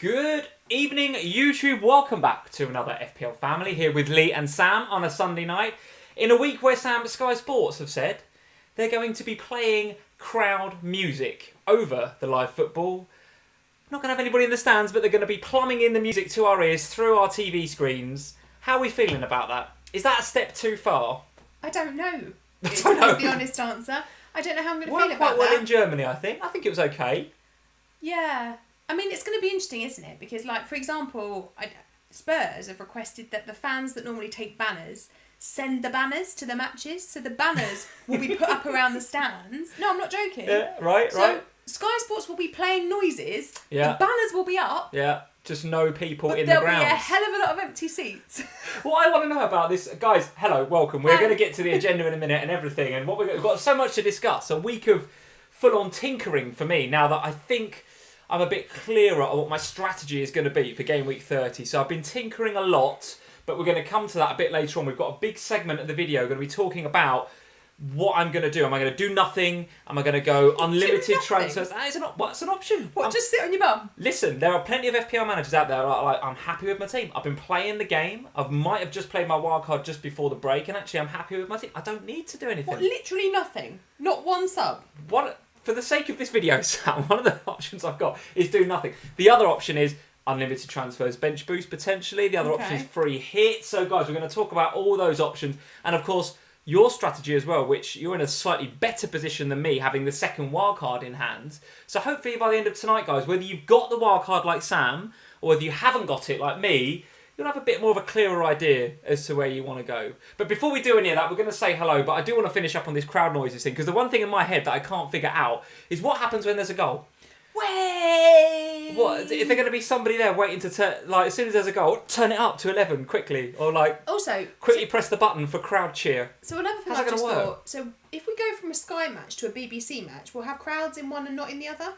Good evening, YouTube. Welcome back to another FPL Family here with Lee and Sam on a Sunday night. In a week where Sky Sports have said they're going to be playing crowd music over the live football. Not going to have anybody in the stands, but they're going to be plumbing in the music to our ears through our TV screens. How are we feeling about that? Is that a step too far? I don't know. I don't know. Is the honest answer. I don't know how I'm going to feel Worked about quite well that. in Germany, I think. I think it was okay. Yeah. I mean, it's going to be interesting, isn't it? Because, like, for example, Spurs have requested that the fans that normally take banners send the banners to the matches. So the banners will be put up around the stands. No, I'm not joking. Yeah, right. So Sky Sports will be playing noises. Yeah. The banners will be up. Yeah. Just no people But in the there'll grounds. be a hell of a lot of empty seats. What I want to know about this, guys, hello, welcome. We're going to get to the agenda in a minute and everything, and we've got so much to discuss. A week of full-on tinkering for me now that I think I'm a bit clearer on what my strategy is going to be for game week 30. So I've been tinkering a lot, but we're going to come to that a bit later on. We've got a big segment of the video going to be talking about what I'm going to do. Am I going to do nothing? Am I going to go unlimited transfers? It's an option. What, just sit on your bum? Listen, there are plenty of FPL managers out there like, I'm happy with my team. I've been playing the game. I might have just played my wildcard just before the break, and actually I'm happy with my team. I don't need to do anything. What, literally nothing? Not one sub? For the sake of this video, Sam, one of the options I've got is do nothing. The other option is unlimited transfers, bench boost potentially. The other option is free hits. So guys, we're going to talk about all those options. And of course, your strategy as well, which you're in a slightly better position than me, having the second wildcard in hand. So hopefully by the end of tonight, guys, whether you've got the wildcard like Sam, or whether you haven't got it like me, you'll have a bit more of a clearer idea as to where you want to go. But before we do any of that, we're going to say hello, but I do want to finish up on this crowd noises thing, because the one thing in my head that I can't figure out is what happens when there's a goal. Way! What, is there going to be somebody there waiting to turn, like, as soon as there's a goal, turn it up to 11 quickly, or like, also quickly press the button for crowd cheer? So another thing I just thought, so if we go from a Sky match to a BBC match, we'll have crowds in one and not in the other?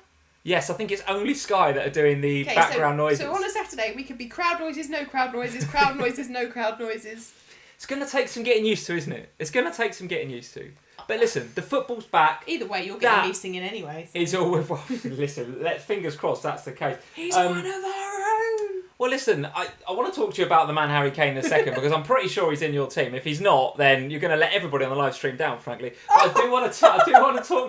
Yes, I think it's only Sky that are doing the background noises. So on a Saturday, we could be crowd noises, no crowd noises, crowd noises, no crowd noises. It's going to take some getting used to, isn't it? It's going to take some getting used to. But listen, the football's back. Either way, you're getting me singing anyway. So. It's always, well, listen, fingers crossed that's the case. He's one of our own. Well, listen, I want to talk to you about the man Harry Kane in a second, because I'm pretty sure he's in your team. If he's not, then you're going to let everybody on the live stream down, frankly. But I do want to talk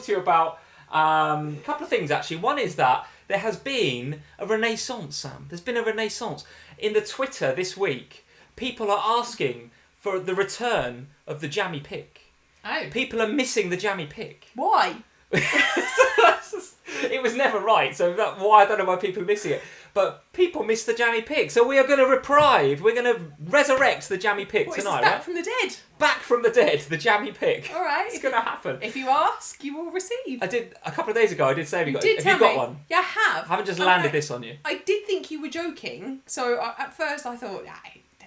to you about a couple of things, actually. One is that there has been a renaissance, Sam. There's been a renaissance. In the Twitter this week, people are asking for the return of the Jammy Pick. Oh. People are missing the Jammy Pick. Why? It was never right, so I don't know why people are missing it. But people miss the Jammy Pick, so we are going to we're going to resurrect the Jammy Pick tonight, back right? from the dead? Back from the dead, the Jammy Pick. All right. It's going to happen. If you ask, you will receive. I did, a couple of days ago, I did say, have you got one? Yeah, I have. I haven't just landed this on you. I did think you were joking, so at first I thought,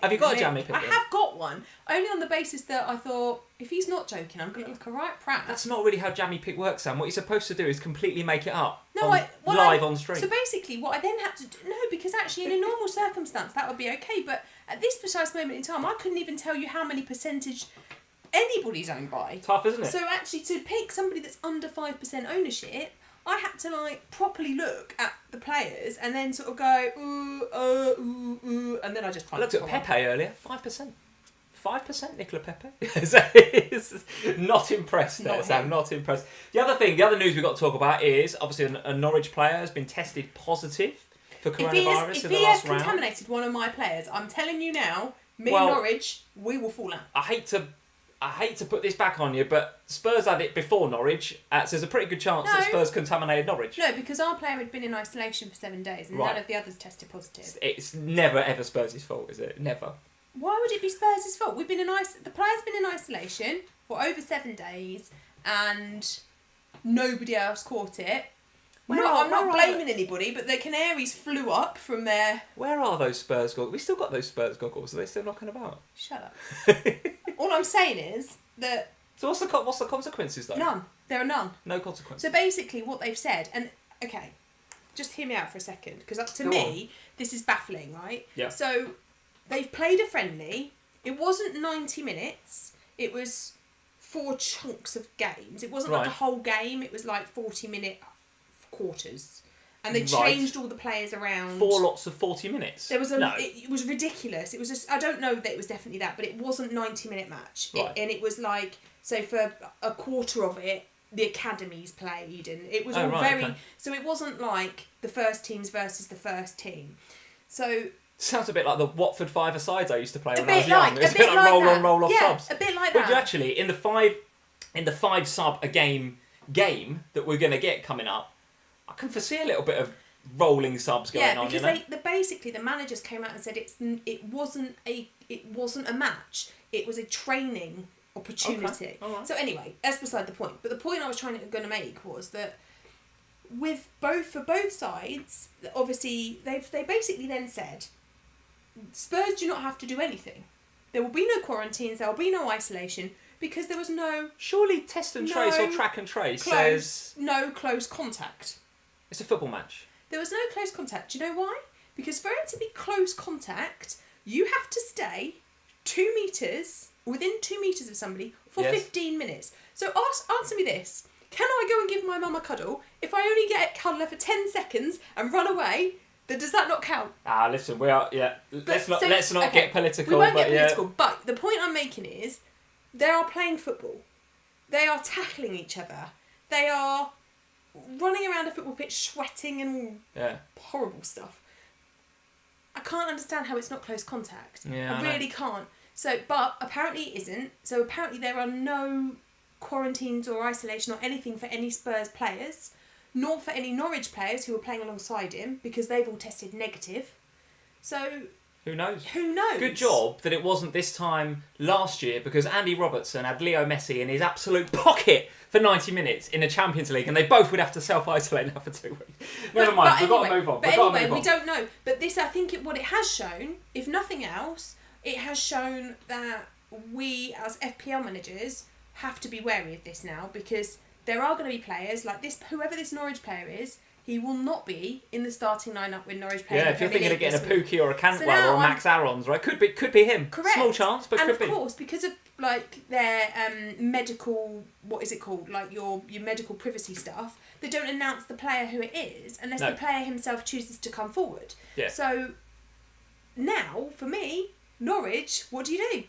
have you got a Jammy Pick? I have got one, only on the basis that I thought, if he's not joking, I'm going to look a right prat. That's not really how Jammy Pick works, Sam. What you're supposed to do is completely make it up live on stream. So basically, what I then had to do, because actually in a normal circumstance that would be okay, but at this precise moment in time, I couldn't even tell you how many percentage anybody's owned by. Tough, isn't it? So actually, to pick somebody that's under 5% ownership, I had to properly look at the players and then sort of go ooh, and then I just. I looked at Pepe earlier, 5%. 5%, Nicola Pepe. Not impressed there, Sam. Not impressed. The other news we've got to talk about is obviously a Norwich player has been tested positive for coronavirus in the last round. If he has contaminated one of my players, I'm telling you now, and Norwich, we will fall out. I hate to put this back on you, but Spurs had it before Norwich, so there's a pretty good chance that Spurs contaminated Norwich. No, because our player had been in isolation for 7 days and none of the others tested positive. It's never ever Spurs' fault, is it? Never. Why would it be Spurs' fault? The player's been in isolation for over 7 days and nobody else caught it. I'm not blaming anybody, but the Canaries flew up from there. Where are those Spurs goggles? We still got those Spurs goggles. Are they still knocking about? Shut up. All I'm saying is that... So what's the consequences, though? None. There are none. No consequences. So basically what they've said... And, okay, just hear me out for a second. Because to me, this is baffling, right? Yeah. So they've played a friendly. It wasn't 90 minutes. It was 4 chunks of games. It wasn't like a whole game. It was like 40-minute quarters. And they changed all the players around. 4 lots of 40 minutes. There was it was ridiculous. It was just, I don't know that it was definitely that, but it wasn't 90-minute match. Right. And it was like, so for a quarter of it, the academies played, and it was so it wasn't like the first teams versus the first team. So sounds a bit like the Watford five-a-sides I used to play when I was young. It was a bit like roll on, roll off subs. A bit like Would that. you actually, in the 5 sub a game that we're going to get coming up, I can foresee a little bit of rolling subs going on. Yeah, because basically the managers came out and said it wasn't a match. It was a training opportunity. Okay. Right. So anyway, that's beside the point. But the point I was going to make was that for both sides, obviously they basically then said Spurs do not have to do anything. There will be no quarantines. There will be no isolation because there was no surely test and trace or track and trace says no close contact. It's a football match. There was no close contact. Do you know why? Because for it to be close contact, you have to stay 2 metres, within 2 metres of somebody for 15 minutes. So answer me this. Can I go and give my mum a cuddle if I only get a cuddler for 10 seconds and run away? Does that not count? Listen, we are, let's not get political. We won't get political, but the point I'm making is they are playing football. They are tackling each other. They are running around a football pitch sweating and all horrible stuff. I can't understand how it's not close contact. I really can't. So, but apparently it isn't. So apparently there are no quarantines or isolation or anything for any Spurs players, nor for any Norwich players who were playing alongside him because they've all tested negative. So who knows? Who knows? Good job that it wasn't this time last year because Andy Robertson had Leo Messi in his absolute pocket for 90 minutes in the Champions League and they both would have to self-isolate now for 2 weeks. Never mind, we've got to move on. But anyway, we don't know. But this, I think what it has shown, if nothing else, it has shown that we as FPL managers have to be wary of this now because there are going to be players like this, whoever this Norwich player is, he will not be in the starting lineup with Norwich players. Yeah, if you're thinking of getting a Pookie or a Cantwell or a Max Aarons, right? Could be him. Correct. Small chance, but could be. And of course, because of like their medical, what is it called? Like your medical privacy stuff, they don't announce the player who it is unless the player himself chooses to come forward. Yeah. So now, for me, Norwich, what do you do?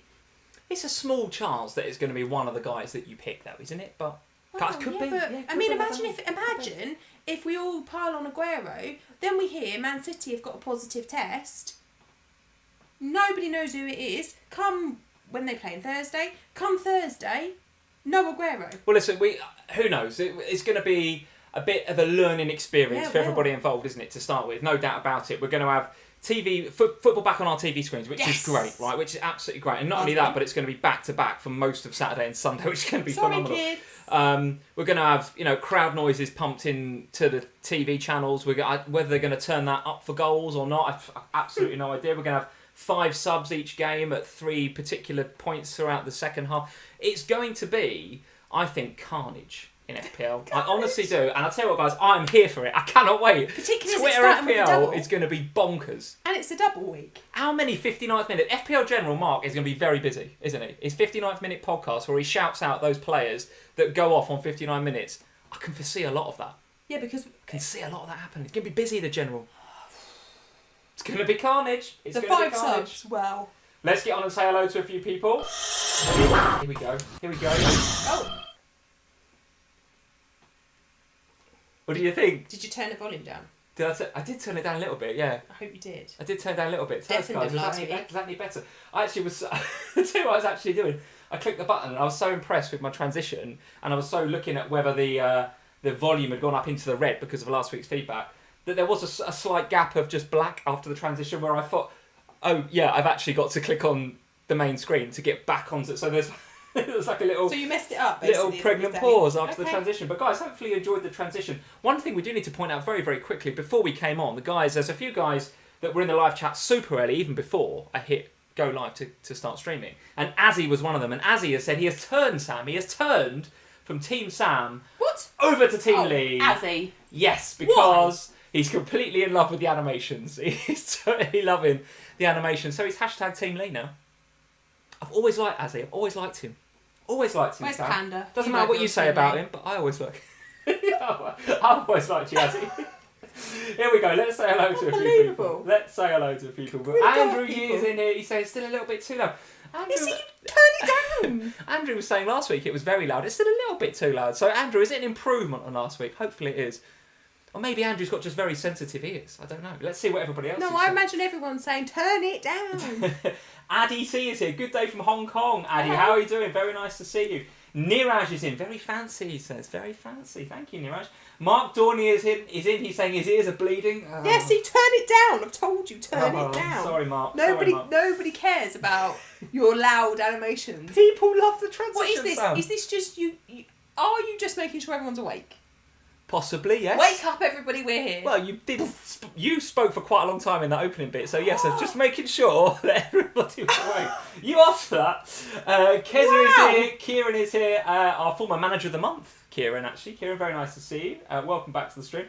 It's a small chance that it's going to be one of the guys that you pick, though, isn't it? But could be. But, I mean, imagine if we all pile on Aguero, then we hear Man City have got a positive test. Nobody knows who it is. When they play on Thursday, come Thursday, no Aguero. Well, listen, who knows? It's going to be a bit of a learning experience for everybody involved, isn't it? To start with, no doubt about it. We're going to have football back on our TV screens, which is great, right? Which is absolutely great. And not only that, but it's going to be back to back for most of Saturday and Sunday, which is going to be phenomenal. Kids. We're going to have crowd noises pumped into the TV channels. Whether they're going to turn that up for goals or not, I've absolutely no idea. We're going to have 5 subs each game at 3 particular points throughout the second half. It's going to be, I think, carnage in FPL. I honestly do. And I'll tell you what, guys, I'm here for it. I cannot wait. Particularly Twitter FPL is going to be bonkers. And it's a double week. How many 59th minute? FPL General Mark is going to be very busy, isn't he? His 59th minute podcast where he shouts out those players that go off on 59 minutes. I can foresee a lot of that. Yeah, because I can see a lot of that happen. It's going to be busy, the General. It's going to be carnage. It's the going to 5 be carnage. subs, well. Let's get on and say hello to a few people. Here we go. Oh. What do you think? Did you turn the volume down? I did turn it down a little bit, yeah. I hope you did. I did turn it down a little bit. Tell us, guys, Definitely was that any better? I actually was... I'll tell you what I was actually doing. I clicked the button and I was so impressed with my transition and I was so looking at whether the volume had gone up into the red because of last week's feedback that there was a slight gap of just black after the transition where I thought, oh, yeah, I've actually got to click on the main screen to get back onto it. So there's like a little... So you messed it up, little pregnant pause after the transition. But guys, hopefully you enjoyed the transition. One thing we do need to point out very, very quickly before we came on, there's a few guys that were in the live chat super early, even before I hit go live to start streaming. And Azzy was one of them. And Azzy has said he has turned, Sam. He has turned from Team Sam over to Team Lee. Azzy. Yes, because he's completely in love with the animations. He's totally loving the animations. So he's hashtag Team Lee now. I've always liked Azzy. I've always liked him. Always liked him. Where's Sam. Panda? Doesn't matter what you say about him, but I always like. I always liked you, Azzy. Here we go. Let's say hello to a few people. Let's say hello to a few people. Andrew is in here. He says it's still a little bit too loud. Andrew, you see, turn it down. Andrew was saying last week it was very loud. It's still a little bit too loud. So Andrew, is it an improvement on last week? Hopefully it is. Or maybe Andrew's got just very sensitive ears. I don't know. Let's see what everybody else is saying. Imagine everyone saying, turn it down. Addy C is here. Good day from Hong Kong. Addy, how are you doing? Very nice to see you. Niraj is in. Very fancy, he says. Very fancy. Thank you, Niraj. Mark Dorney is in. He's saying his ears are bleeding. Oh. Yeah, see, turn it down. I've told you, turn it down. Sorry, Mark. Nobody cares about your loud animations. People love the transition. What is this? Sound. Is this just you? Are you just making sure everyone's awake? Possibly, yes. Wake up, everybody, we're here. Well, you did. You spoke for quite a long time in that opening bit, so yes, I'm just making sure that everybody was awake. You asked for that. Keza is here. Kieran is here. Our former manager of the month, Kieran, actually. Kieran, very nice to see you. Welcome back to the stream.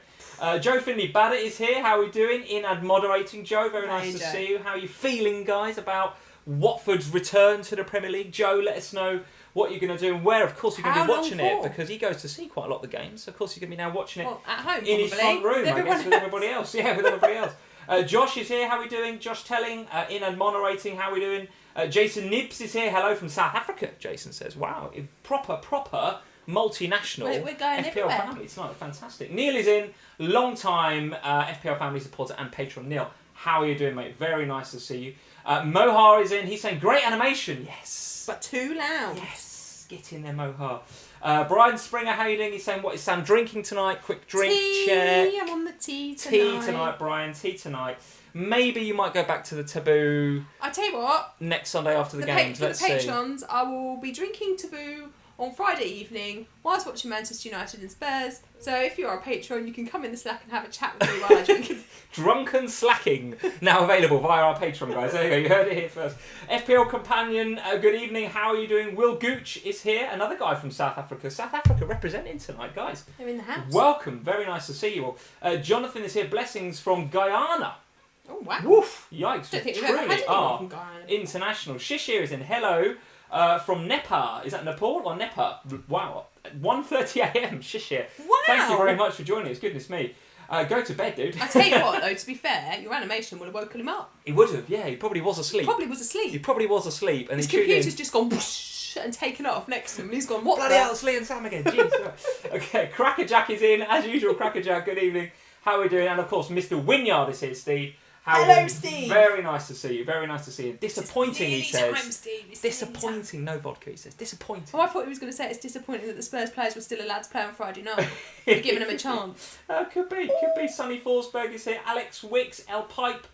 Joe Finley Badder is here. How are we doing? In and moderating. Joe, very nice to see you. How are you feeling, guys, about Watford's return to the Premier League? Joe, let us know what you're going to do and where, of course, you're going to be watching it, because he goes to see quite a lot of the games. So of course, you're going to be now watching it at home, in his front room, I guess, with everybody else. Yeah, with everybody else. Josh is here. How are we doing? Josh Telling, in and moderating. How are we doing? Jason Nibbs is here. Hello from South Africa, Jason says. Wow, proper multinational we're going FPL family tonight. Fantastic. Neil is in. Long time FPL family supporter and patron. Neil, how are you doing, mate? Very nice to see you. Mohar is in. He's saying, great animation. Yes. But too loud. Yes. Get in there, Mohar. Brian Springer, how are you doing? He's saying, what is Sam drinking tonight? Quick drink check. I'm on the tea tonight. Tea tonight, Brian. Tea tonight. Maybe you might go back to the Taboo. I tell you what. Next Sunday after the games. Let's see. For the patrons, I will be drinking Taboo on Friday evening whilst watching Manchester United and Spurs. So if you're a patron, you can come in the Slack and have a chat with me while I drink. Drunken slacking, now available via our Patreon, guys. There you go, you heard it here first. FPL Companion, good evening, how are you doing? Will Gooch is here, another guy from South Africa. South Africa representing tonight, guys. They're in the house. Welcome, very nice to see you all. Jonathan is here, blessings from Guyana. Oh, wow. Woof, yikes, I don't think we've truly ever had anyone from Guyana. International. Shishir is in, hello. From Nepal. Is that Nepal or Nepal? Wow. 1:30am. Shishir. Wow. Thank you very much for joining us. Goodness me. Go to bed, dude. I tell you what, though, to be fair, your animation would have woken him up. He would have, yeah. He probably was asleep. And And his computer's just gone whoosh and taken it off next to him. And he's gone, what bloody hell, it's Lee and Sam again. Jeez. Okay, Crackerjack is in. As usual, Crackerjack, good evening. How are we doing? And of course, Mr. Wynyard is here, Steve. Hello, Steve. Very nice to see you. Very nice to see you. Disappointing, he says. Time, Steve. Disappointing. No vodka, he says. Disappointing. Oh, I thought he was going to say it's disappointing that the Spurs players were still allowed to play on Friday night. We're giving them a chance. Could be. Sonny Forsberg is here. Alex Wicks, El Pipe,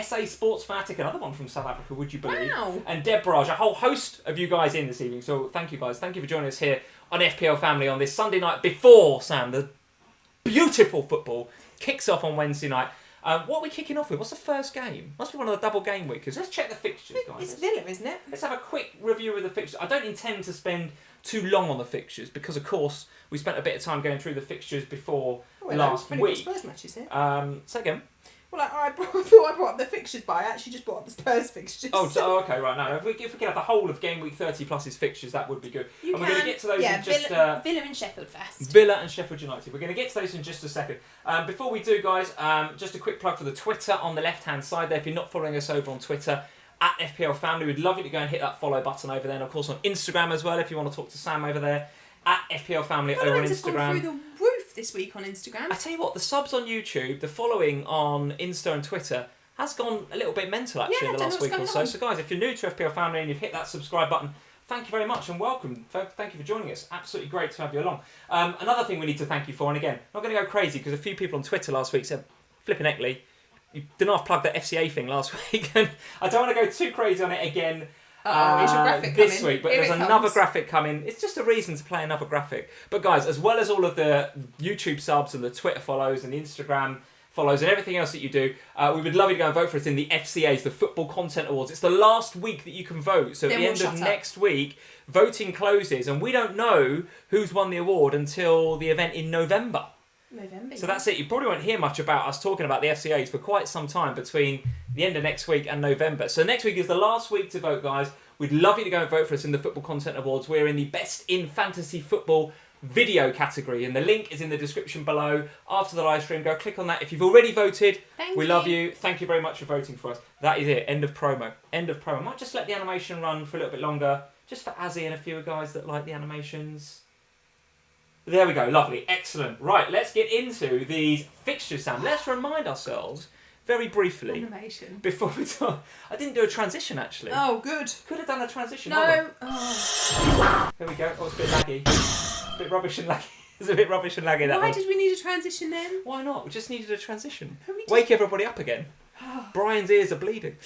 SA Sports Fanatic, another one from South Africa, would you believe? Wow. And Deb Barrage, a whole host of you guys in this evening. So thank you, guys. Thank you for joining us here on FPL Family on this Sunday night before, Sam, the beautiful football kicks off on Wednesday night. What are we kicking off with? What's the first game? Must be one of the double game weekers. Let's check the fixtures, guys. It's Villa, isn't it? Let's have a quick review of the fixtures. I don't intend to spend too long on the fixtures because, of course, we spent a bit of time going through the fixtures before last week. Spurs matches here. Say again. Well, I thought I brought up the fixtures, but I actually just brought up the Spurs fixtures. Oh, okay, right. Now, if we could have the whole of Game Week 30 plus his fixtures, that would be good. We're going to get to those in just... Villa and Sheffield first. Villa and Sheffield United. We're going to get to those in just a second. Before we do, guys, just a quick plug for the Twitter on the left-hand side there. If you're not following us over on Twitter, at FPL Family, we'd love you to go and hit that follow button over there. And, of course, on Instagram as well, if you want to talk to Sam over there, at FPL Family over on Instagram. Gone through the roof this week on Instagram. I tell you what, the subs on YouTube, the following on Insta and Twitter has gone a little bit mental actually in the last week or so. So guys, if you're new to FPL Family and you've hit that subscribe button, thank you very much and welcome. Thank you for joining us. Absolutely great to have you along. Another thing we need to thank you for, and again, I'm not going to go crazy because a few people on Twitter last week said, flipping heckly, you didn't half plug that FCA thing last week, and I don't want to go too crazy on it again. Here's your graphic this coming. week, but Here there's another graphic coming. It's just a reason to play another graphic. But guys, as well as all of the YouTube subs and the Twitter follows and the Instagram follows and everything else that you do, we would love you to go and vote for us in the FCAs, the Football Content Awards. It's the last week that you can vote. So at the end of next week, voting closes, and we don't know who's won the award until the event in November. So that's it. You probably won't hear much about us talking about the FCAs for quite some time between the end of next week and November. So next week is the last week to vote, guys. We'd love you to go and vote for us in the Football Content Awards. We're in the Best in Fantasy Football video category, and the link is in the description below after the live stream. Go click on that. If you've already voted, we love you. Thank you very much for voting for us. That is it. End of promo. End of promo. Might just let the animation run for a little bit longer, just for Azzy and a few guys that like the animations. There we go. Lovely. Excellent. Right, let's get into these fixtures, Sam. Let's remind ourselves very briefly. Animation. Before we talk, I didn't do a transition actually. Oh, good. Could have done a transition. No. Oh. There we go. Oh, it's a bit laggy. It's a bit rubbish and laggy. It's a bit rubbish and laggy, that Why one. did we need a transition then? Why not? We just needed a transition. We did- Wake everybody up again. Brian's ears are bleeding.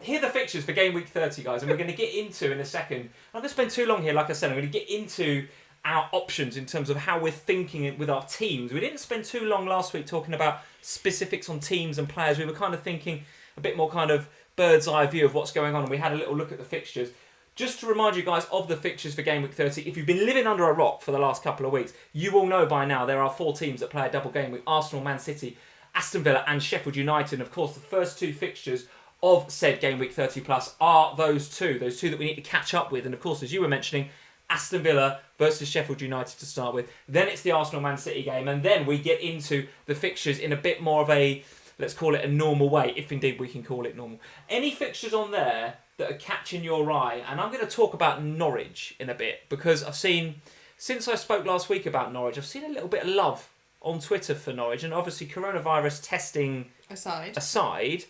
Here are the fixtures for game week 30, guys, and we're going to get into in a second. I'm going to spend too long here, like I said. I'm going to get into our options in terms of how we're thinking with our teams. We didn't spend too long last week talking about specifics on teams and players. We were kind of thinking a bit more kind of bird's eye view of what's going on, and we had a little look at the fixtures. Just to remind you guys of the fixtures for game week 30, if you've been living under a rock for the last couple of weeks, you will know by now there are 4 teams that play a double game week: Arsenal, Man City, Aston Villa and Sheffield United. And of course, the first 2 fixtures of said game week 30 plus are those two that we need to catch up with. And of course, as you were mentioning, Aston Villa versus Sheffield United to start with. Then it's the Arsenal-Man City game. And then we get into the fixtures in a bit more of a, let's call it a normal way, if indeed we can call it normal. Any fixtures on there that are catching your eye? And I'm going to talk about Norwich in a bit, because I've seen, since I spoke last week about Norwich, I've seen a little bit of love on Twitter for Norwich. And obviously coronavirus testing aside,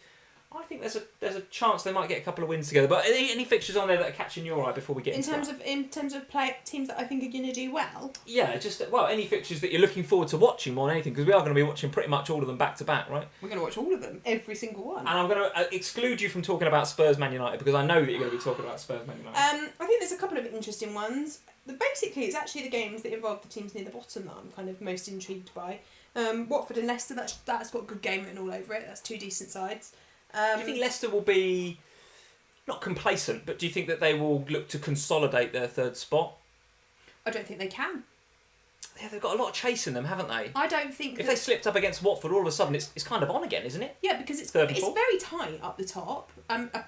I think there's a chance they might get a couple of wins together. But any fixtures on there that are catching your eye before we get into that? In terms of teams that I think are going to do well? Yeah, just any fixtures that you're looking forward to watching more than anything, because we are going to be watching pretty much all of them back to back, right? We're going to watch all of them, every single one. And I'm going to exclude you from talking about Spurs Man United, because I know that you're going to be talking about Spurs Man United. I think there's a couple of interesting ones. Basically, it's actually the games that involve the teams near the bottom that I'm kind of most intrigued by. Watford and Leicester, that's got a good game written all over it. That's 2 decent sides. Do you think Leicester will be not complacent, but do you think that they will look to consolidate their 3rd spot? I don't think they can. Yeah, they've got a lot of chase in them, haven't they? I don't think if they slipped up against Watford, all of a sudden it's kind of on again, isn't it? Yeah, because it's very tight up the top.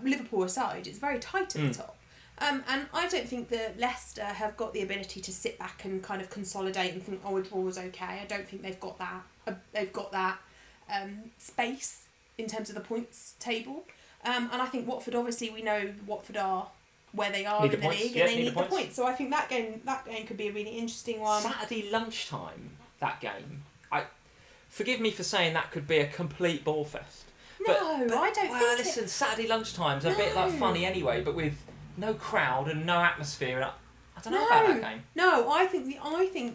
Liverpool aside, it's very tight at the top. And I don't think that Leicester have got the ability to sit back and kind of consolidate and think, oh, it was okay. I don't think they've got that. They've got that space in terms of the points table. And I think Watford, obviously, we know Watford are where they are in the league, and they need the points. So I think that game could be a really interesting one. Saturday lunchtime, that game. Forgive me for saying that could be a complete ball fest. But I don't think. Well, listen, Saturday lunchtime's a bit like funny anyway, but with no crowd and no atmosphere. And I don't know about that game. No, I think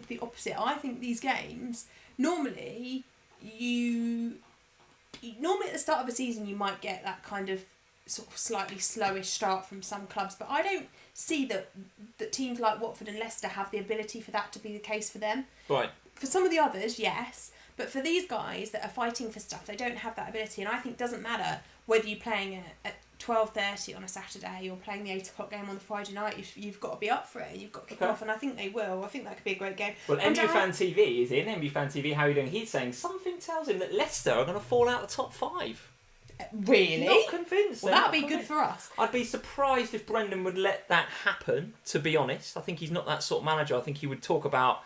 the opposite. I think these games normally at the start of a season you might get that kind of sort of slightly slowish start from some clubs, but I don't see that teams like Watford and Leicester have the ability for that to be the case for them. Right. For some of the others, yes, but for these guys that are fighting for stuff, they don't have that ability, and I think it doesn't matter whether you're playing at 12:30 on a Saturday or playing the 8 o'clock game on the Friday night. You've got to be up for it. You've got to kick off, and I think they will. I think that could be a great game. Well, MU Fan TV is in. MU Fan TV, how are you doing? He's saying something tells him that Leicester are going to fall out the top 5. Really? Not convinced. Well, that'd be good for us. I'd be surprised if Brendan would let that happen, to be honest. I think he's not that sort of manager. I think he would talk about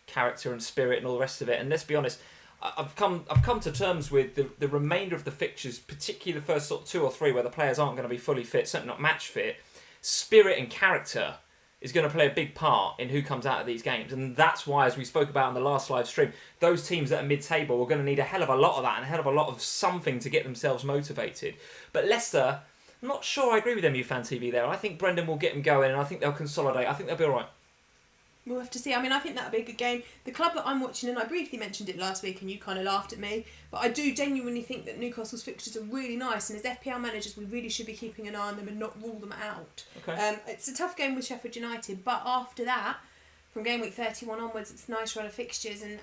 character and spirit and all the rest of it. And let's be honest, I've come to terms with the remainder of the fixtures, particularly the first sort of 2 or 3 where the players aren't going to be fully fit, certainly not match fit. Spirit and character is going to play a big part in who comes out of these games. And that's why, as we spoke about in the last live stream, those teams that are mid-table are going to need a hell of a lot of that and a hell of a lot of something to get themselves motivated. But Leicester, I'm not sure I agree with MU Fan TV there. I think Brendan will get them going and I think they'll consolidate. I think they'll be all right. We'll have to see. I mean, I think that'll be a good game. The club that I'm watching, and I briefly mentioned it last week and you kind of laughed at me, but I do genuinely think that Newcastle's fixtures are really nice, and as FPL managers we really should be keeping an eye on them and not rule them out. Okay. It's a tough game with Sheffield United, but after that, from game week 31 onwards, it's a nice run of fixtures, and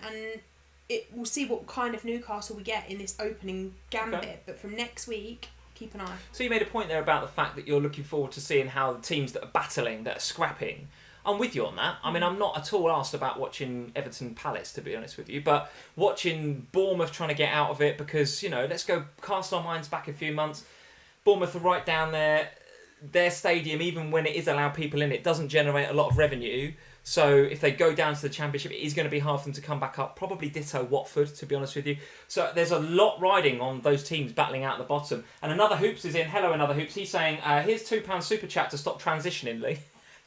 we'll see what kind of Newcastle we get in this opening gambit. Okay. But from next week, keep an eye. So you made a point there about the fact that you're looking forward to seeing how the teams that are battling, that are scrapping, I'm with you on that. I mean, I'm not at all asked about watching Everton Palace, to be honest with you, but watching Bournemouth trying to get out of it because, let's go cast our minds back a few months. Bournemouth are right down there. Their stadium, even when it is allowed people in, it doesn't generate a lot of revenue. So if they go down to the Championship, it is going to be hard for them to come back up. Probably ditto Watford, to be honest with you. So there's a lot riding on those teams battling out at the bottom. And Another Hoops is in. Hello, Another Hoops. He's saying, here's £2 super chat to stop transitioning, Lee.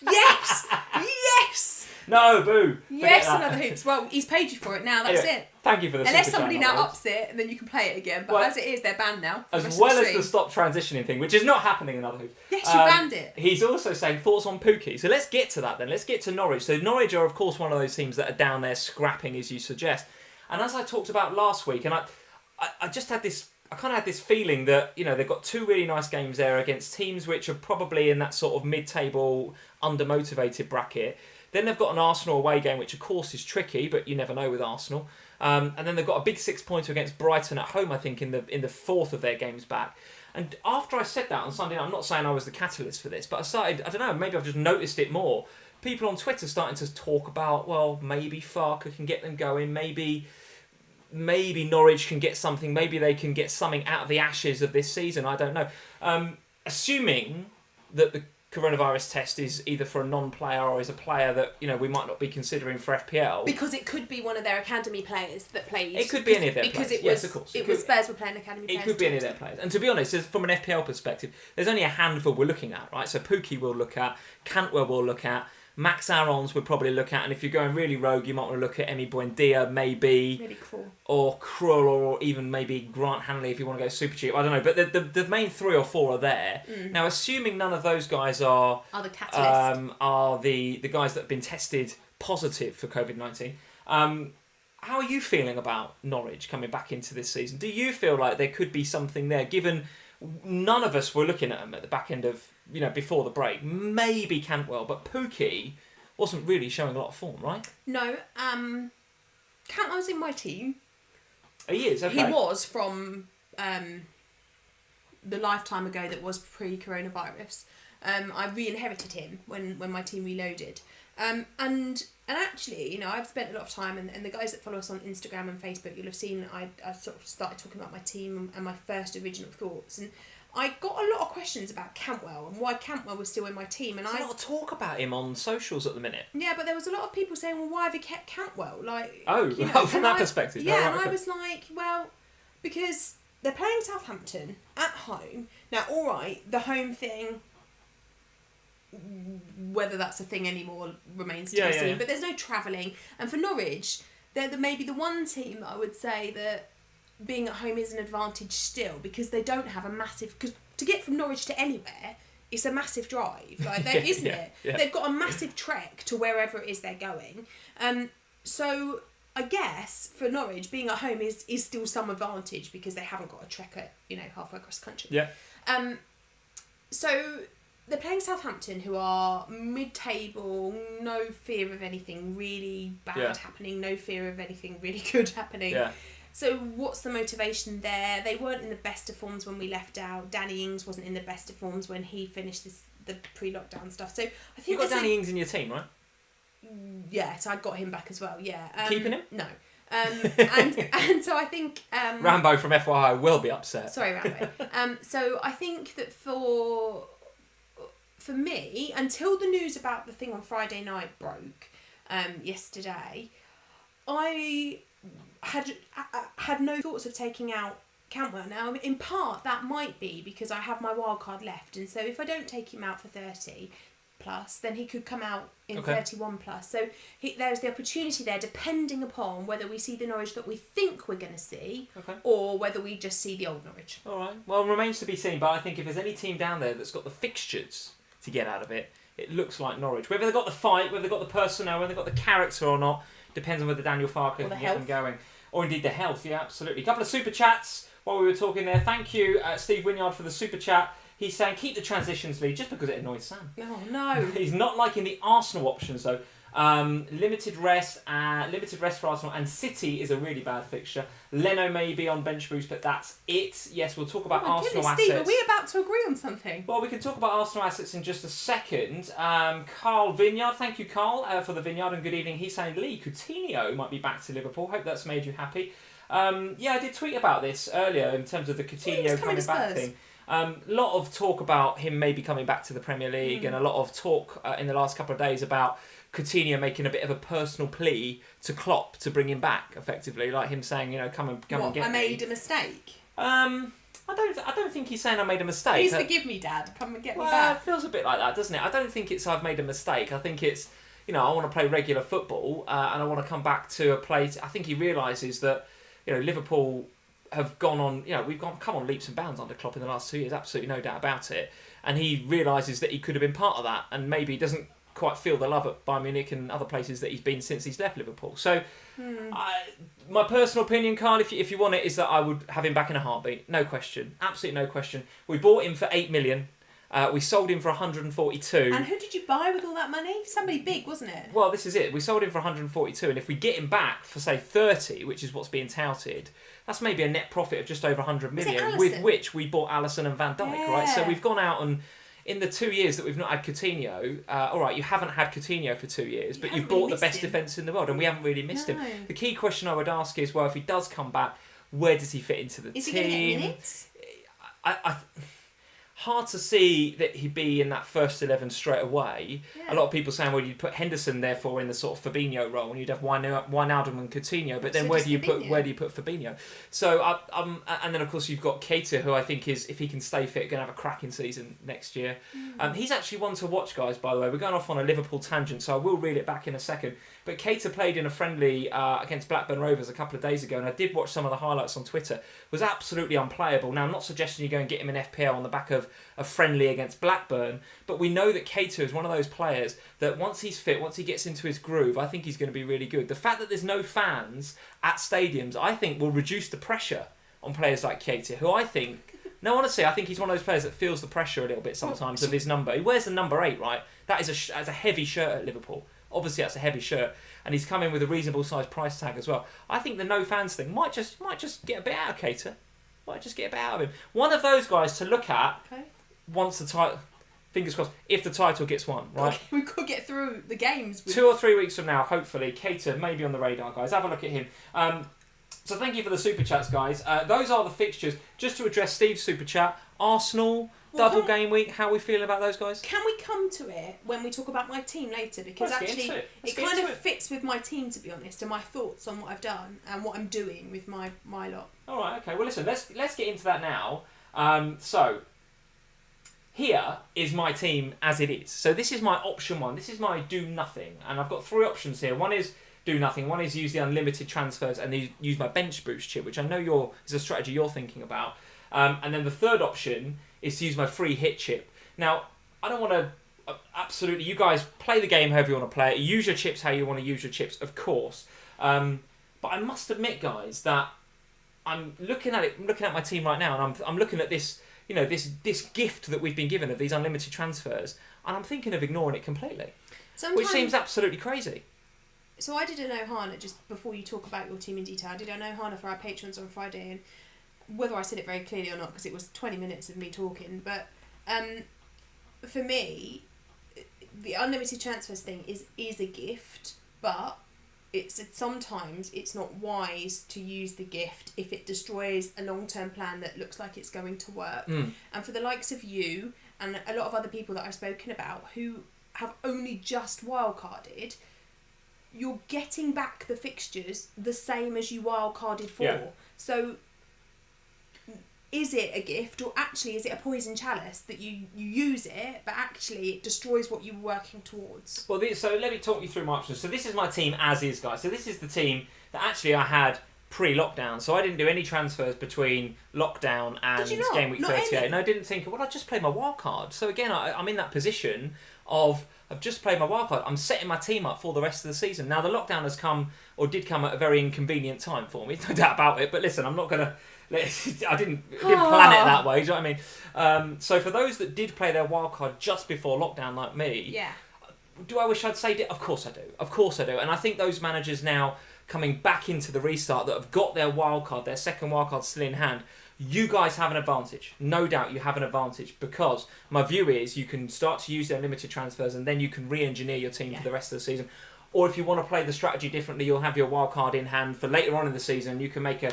Yes! Yes! No, boo. Yes, Another Hoops. Well, he's paid you for it now. That's anyway, it. Thank you for the Unless super somebody chat, now ups it, and then you can play it again. But as it is, they're banned now. As well as the stop transitioning thing, which is not happening in Other Hoops. Yes, you banned it. He's also saying thoughts on Pookie. So let's get to that then. Let's get to Norwich. So Norwich are, of course, one of those teams that are down there scrapping, as you suggest. And as I talked about last week, and I just had this... I kind of had this feeling that, you know, they've got two really nice games there against teams which are probably in that sort of mid-table, under-motivated bracket. Then they've got an Arsenal away game, which of course is tricky, but you never know with Arsenal. And then they've got a big 6-pointer against Brighton at home, I think, in the fourth of their games back. And after I said that on Sunday night, I'm not saying I was the catalyst for this, but I don't know, maybe I've just noticed it more. People on Twitter starting to talk about, well, maybe Farke can get them going, maybe Norwich can get something, maybe they can get something out of the ashes of this season, I don't know. Assuming that the coronavirus test is either for a non-player or is a player that, you know, we might not be considering for FPL. Because it could be one of their academy players that plays. It could be any of their players. Yes, of course. It was Spurs were playing academy players. It could be any of their players. And to be honest, from an FPL perspective, there's only a handful we're looking at, right? So Pookie we'll look at, Cantwell we'll look at, Max Aarons we'll probably look at, and if you're going really rogue, you might want to look at Emi Buendia, maybe. Really cool. Or Krul, or even maybe Grant Hanley if you want to go super cheap. I don't know, but the main 3 or 4 are there. Now, assuming none of those guys are the catalyst, are the guys that have been tested positive for COVID-19. How are you feeling about Norwich coming back into this season? Do you feel like there could be something there, given none of us were looking at them at the back end of, you know, before the break? Maybe Cantwell, but Pookie wasn't really showing a lot of form, right? No, Cantwell's in my team. He is, okay. He was from the lifetime ago that was pre-coronavirus. I re-inherited him when my team reloaded. And actually, you know, I've spent a lot of time, and the guys that follow us on Instagram and Facebook, you'll have seen I sort of started talking about my team and my first original thoughts. And I got a lot of questions about Cantwell and why Cantwell was still in my team. And There's a lot of talk about him on socials at the minute. Yeah, but there was a lot of people saying, well, why have you kept Cantwell? Like, oh, you know, from that perspective. Yeah, right, and okay. I was like, well, because they're playing Southampton at home. Now, all right, the home thing, whether that's a thing anymore remains to be seen. Yeah. But there's no travelling. And for Norwich, they're maybe the one team that I would say that being at home is an advantage still, because they don't have a massive... Because to get from Norwich to anywhere, it's a massive drive, like there, isn't it? Yeah. They've got a massive trek to wherever it is they're going. So I guess for Norwich, being at home is still some advantage, because they haven't got a trek at, you know, halfway across the country. Yeah. So they're playing Southampton, who are mid-table, no fear of anything really bad happening, no fear of anything really good happening. Yeah. So what's the motivation there? They weren't in the best of forms when we left out. Danny Ings wasn't in the best of forms when he finished the pre-lockdown stuff. So I think you've got Danny Ings in your team, right? Yeah, so I got him back as well. Yeah. Keeping him? No. And so I think Rambo from FYI will be upset. Sorry, Rambo. So I think that for me, until the news about the thing on Friday night broke yesterday, I had no thoughts of taking out Cantwell. Now, in part, that might be because I have my wild card left, and so if I don't take him out for 30 plus, then he could come out in 31 plus. So there's the opportunity there, depending upon whether we see the Norwich that we think we're going to see, or whether we just see the old Norwich. All right. Well, remains to be seen. But I think if there's any team down there that's got the fixtures to get out of it, it looks like Norwich. Whether they've got the fight, whether they've got the personnel, whether they've got the character or not, depends on whether Daniel Farke can get them going. Or indeed the health, yeah, absolutely. A couple of super chats while we were talking there. Thank you, Steve Wynyard, for the super chat. He's saying keep the transitions lead just because it annoys Sam. Oh, no. He's not liking the Arsenal options though. Limited rest for Arsenal, and City is a really bad fixture. Leno may be on bench boost, but that's it. Yes, we'll talk about Arsenal assets. Steve, are we about to agree on something? Well, we can talk about Arsenal assets in just a second. Carl Vineyard, thank you, Carl, for the Vineyard, and good evening. He's saying Lee Coutinho might be back to Liverpool. Hope that's made you happy. I did tweet about this earlier in terms of the Coutinho coming back thing. A lot of talk about him maybe coming back to the Premier League, and a lot of talk in the last couple of days about Coutinho making a bit of a personal plea to Klopp to bring him back, effectively, like him saying, come and get me. I made a mistake. I don't think he's saying I made a mistake. Please forgive me, Dad. Come and get me back. It feels a bit like that, doesn't it? I don't think it's I've made a mistake. I think it's, I want to play regular football and I want to come back to a place. I think he realises that, Liverpool have gone on, we've come on leaps and bounds under Klopp in the last 2 years, absolutely no doubt about it. And he realises that he could have been part of that, and maybe doesn't quite feel the love at Bayern Munich and other places that he's been since he's left Liverpool. So, my personal opinion, Carl, if you want it, is that I would have him back in a heartbeat. No question. Absolutely no question. We bought him for 8 million. We sold him for 142. And who did you buy with all that money? Somebody big, wasn't it? Well, this is it. We sold him for 142, and if we get him back for, say, 30, which is what's being touted, that's maybe a net profit of just over 100 million, with which we bought Alisson and Van Dijk, right? So we've gone out and, in the 2 years that we've not had Coutinho, all right, you haven't had Coutinho for 2 years, but you've bought the best defence in the world, and we haven't really missed him. The key question I would ask is, well, if he does come back, where does he fit into the team? Is he going to get minutes? Hard to see that he'd be in that first 11 straight away. A lot of people saying, well, you'd put Henderson therefore in the sort of Fabinho role, and you'd have Wijnaldum and Coutinho. But then where do you put Fabinho? So and then of course you've got Keita, who I think is, if he can stay fit, going to have a cracking season next year. He's actually one to watch, guys. By the way, we're going off on a Liverpool tangent, so I will reel it back in a second. But Keita played in a friendly against Blackburn Rovers a couple of days ago, and I did watch some of the highlights on Twitter. Was absolutely unplayable. Now, I'm not suggesting you go and get him in FPL on the back of a friendly against Blackburn, but we know that Keita is one of those players that once he's fit, once he gets into his groove, I think he's going to be really good. The fact that there's no fans at stadiums, I think, will reduce the pressure on players like Keita, who I think... No, honestly, I think he's one of those players that feels the pressure a little bit sometimes of his number. He wears the number 8, right? That is a heavy shirt at Liverpool. Obviously, that's a heavy shirt, and he's come in with a reasonable sized price tag as well. I think the no fans thing might just get a bit out of Keita. Might just get a bit out of him. One of those guys to look at once the title. Fingers crossed, if the title gets won, right? We could get through the games. 2 or 3 weeks from now, hopefully, Keita may be on the radar, guys. Have a look at him. So thank you for the super chats, guys. Those are the fixtures. Just to address Steve's super chat, Arsenal. Double game week. How are we feeling about those guys? Can we come to it when we talk about my team later? Because actually, it kind of fits with my team, to be honest, and my thoughts on what I've done and what I'm doing with my lot. All right. Okay. Well, listen. Let's get into that now. So here is my team as it is. So this is my option 1. This is my do nothing, and I've got 3 options here. One is do nothing. One is use the unlimited transfers and use my bench boost chip, which I know is a strategy you're thinking about. And then the third option is to use my free hit chip. Now, I don't want to... absolutely, you guys play the game however you want to play it. Use your chips how you want to use your chips, of course. But I must admit, guys, that I'm looking at my team right now, and I'm looking at this, this gift that we've been given of these unlimited transfers, and I'm thinking of ignoring it completely. Which seems absolutely crazy. So I did an Ohana, just before you talk about your team in detail, I did an Ohana for our patrons on Friday, and whether I said it very clearly or not, because it was 20 minutes of me talking, but for me, the unlimited transfers thing is a gift, but sometimes it's not wise to use the gift if it destroys a long-term plan that looks like it's going to work. And for the likes of you and a lot of other people that I've spoken about who have only just wildcarded, you're getting back the fixtures the same as you wildcarded for. Yeah. So is it a gift, or actually is it a poison chalice that you use it, but actually it destroys what you were working towards? Well, so let me talk you through my options. So this is my team as is, guys. So this is the team that actually I had pre-lockdown. So I didn't do any transfers between lockdown and game week 38. And I didn't think, well, I just played my wild card. So again, I'm in that position of I've just played my wild card. I'm setting my team up for the rest of the season. Now the lockdown has come, or did come, at a very inconvenient time for me. No doubt about it. But listen, I'm not going to... I didn't plan it that way, do you know what I mean? So for those that did play their wildcard just before lockdown like me, do I wish I'd saved it? Of course I do. Of course I do. And I think those managers now coming back into the restart that have got their wildcard, their second wildcard still in hand, you guys have an advantage. No doubt you have an advantage, because my view is you can start to use their limited transfers and then you can re-engineer your team for the rest of the season. Or if you want to play the strategy differently, you'll have your wildcard in hand for later on in the season. You can make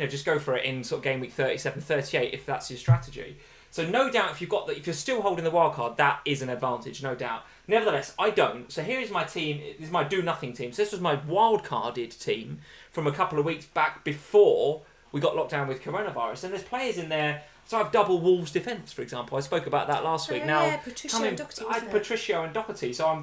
just go for it in sort of game week 37, 38 if that's your strategy. So no doubt if you're still holding the wild card, that is an advantage, no doubt. Nevertheless, I don't. So here is my team. This is my do-nothing team. So this was my wild-carded team from a couple of weeks back before we got locked down with coronavirus. And there's players in there. So I have double Wolves defence, for example. I spoke about that last week. Now, Patricio and Doherty, I had Patricio and Doherty, so I'm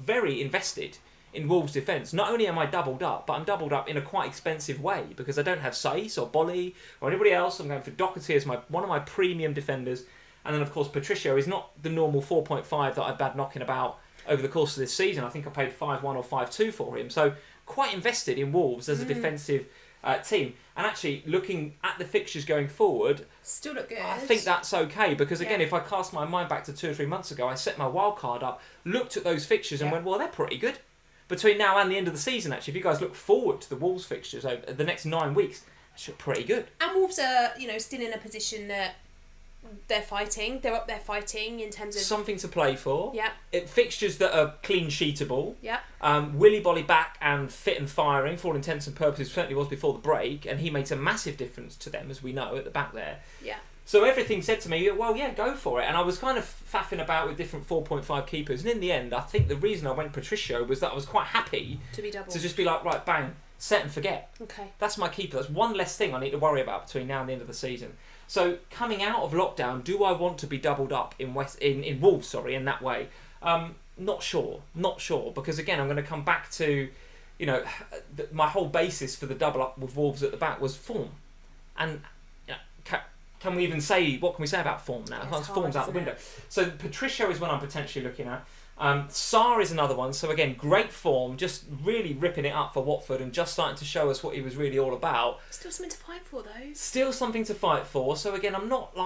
very invested in Wolves defence. Not only am I doubled up, but I'm doubled up in a quite expensive way because I don't have Saiss or Bolly or anybody else. I'm going for Doherty as one of my premium defenders. And then, of course, Patricio is not the normal 4.5 that I've bad knocking about over the course of this season. I think I paid 5-1 or 5-2 for him. So quite invested in Wolves as a defensive team. And actually, looking at the fixtures going forward, still look good. I think that's okay because, again, if I cast my mind back to 2 or 3 months ago, I set my wild card up, looked at those fixtures and went, well, they're pretty good. Between now and the end of the season, actually, if you guys look forward to the Wolves fixtures over the next 9 weeks, it's pretty good. And Wolves are, still in a position that they're fighting. They're up there fighting in terms of something to play for. Yeah. Fixtures that are clean sheetable. Yeah. Willy Bolly back and fit and firing for all intents and purposes. Certainly was before the break, and he makes a massive difference to them, as we know, at the back there. Yeah. So everything said to me, well, yeah, go for it. And I was kind of faffing about with different 4.5 keepers. And in the end, I think the reason I went Patricio was that I was quite happy to be double. To just be like, right, bang, set and forget. Okay. That's my keeper. That's one less thing I need to worry about between now and the end of the season. So coming out of lockdown, do I want to be doubled up in Wolves? In that way. Not sure. Because again, I'm going to come back to, my whole basis for the double up with Wolves at the back was form, and. Can we even say, what can we say about form now? Form's out the window. So Patricio is one I'm potentially looking at. Sarr is another one. So again, great form, just really ripping it up for Watford and just starting to show us what he was really all about. Still something to fight for though. Still something to fight for. So again, I'm not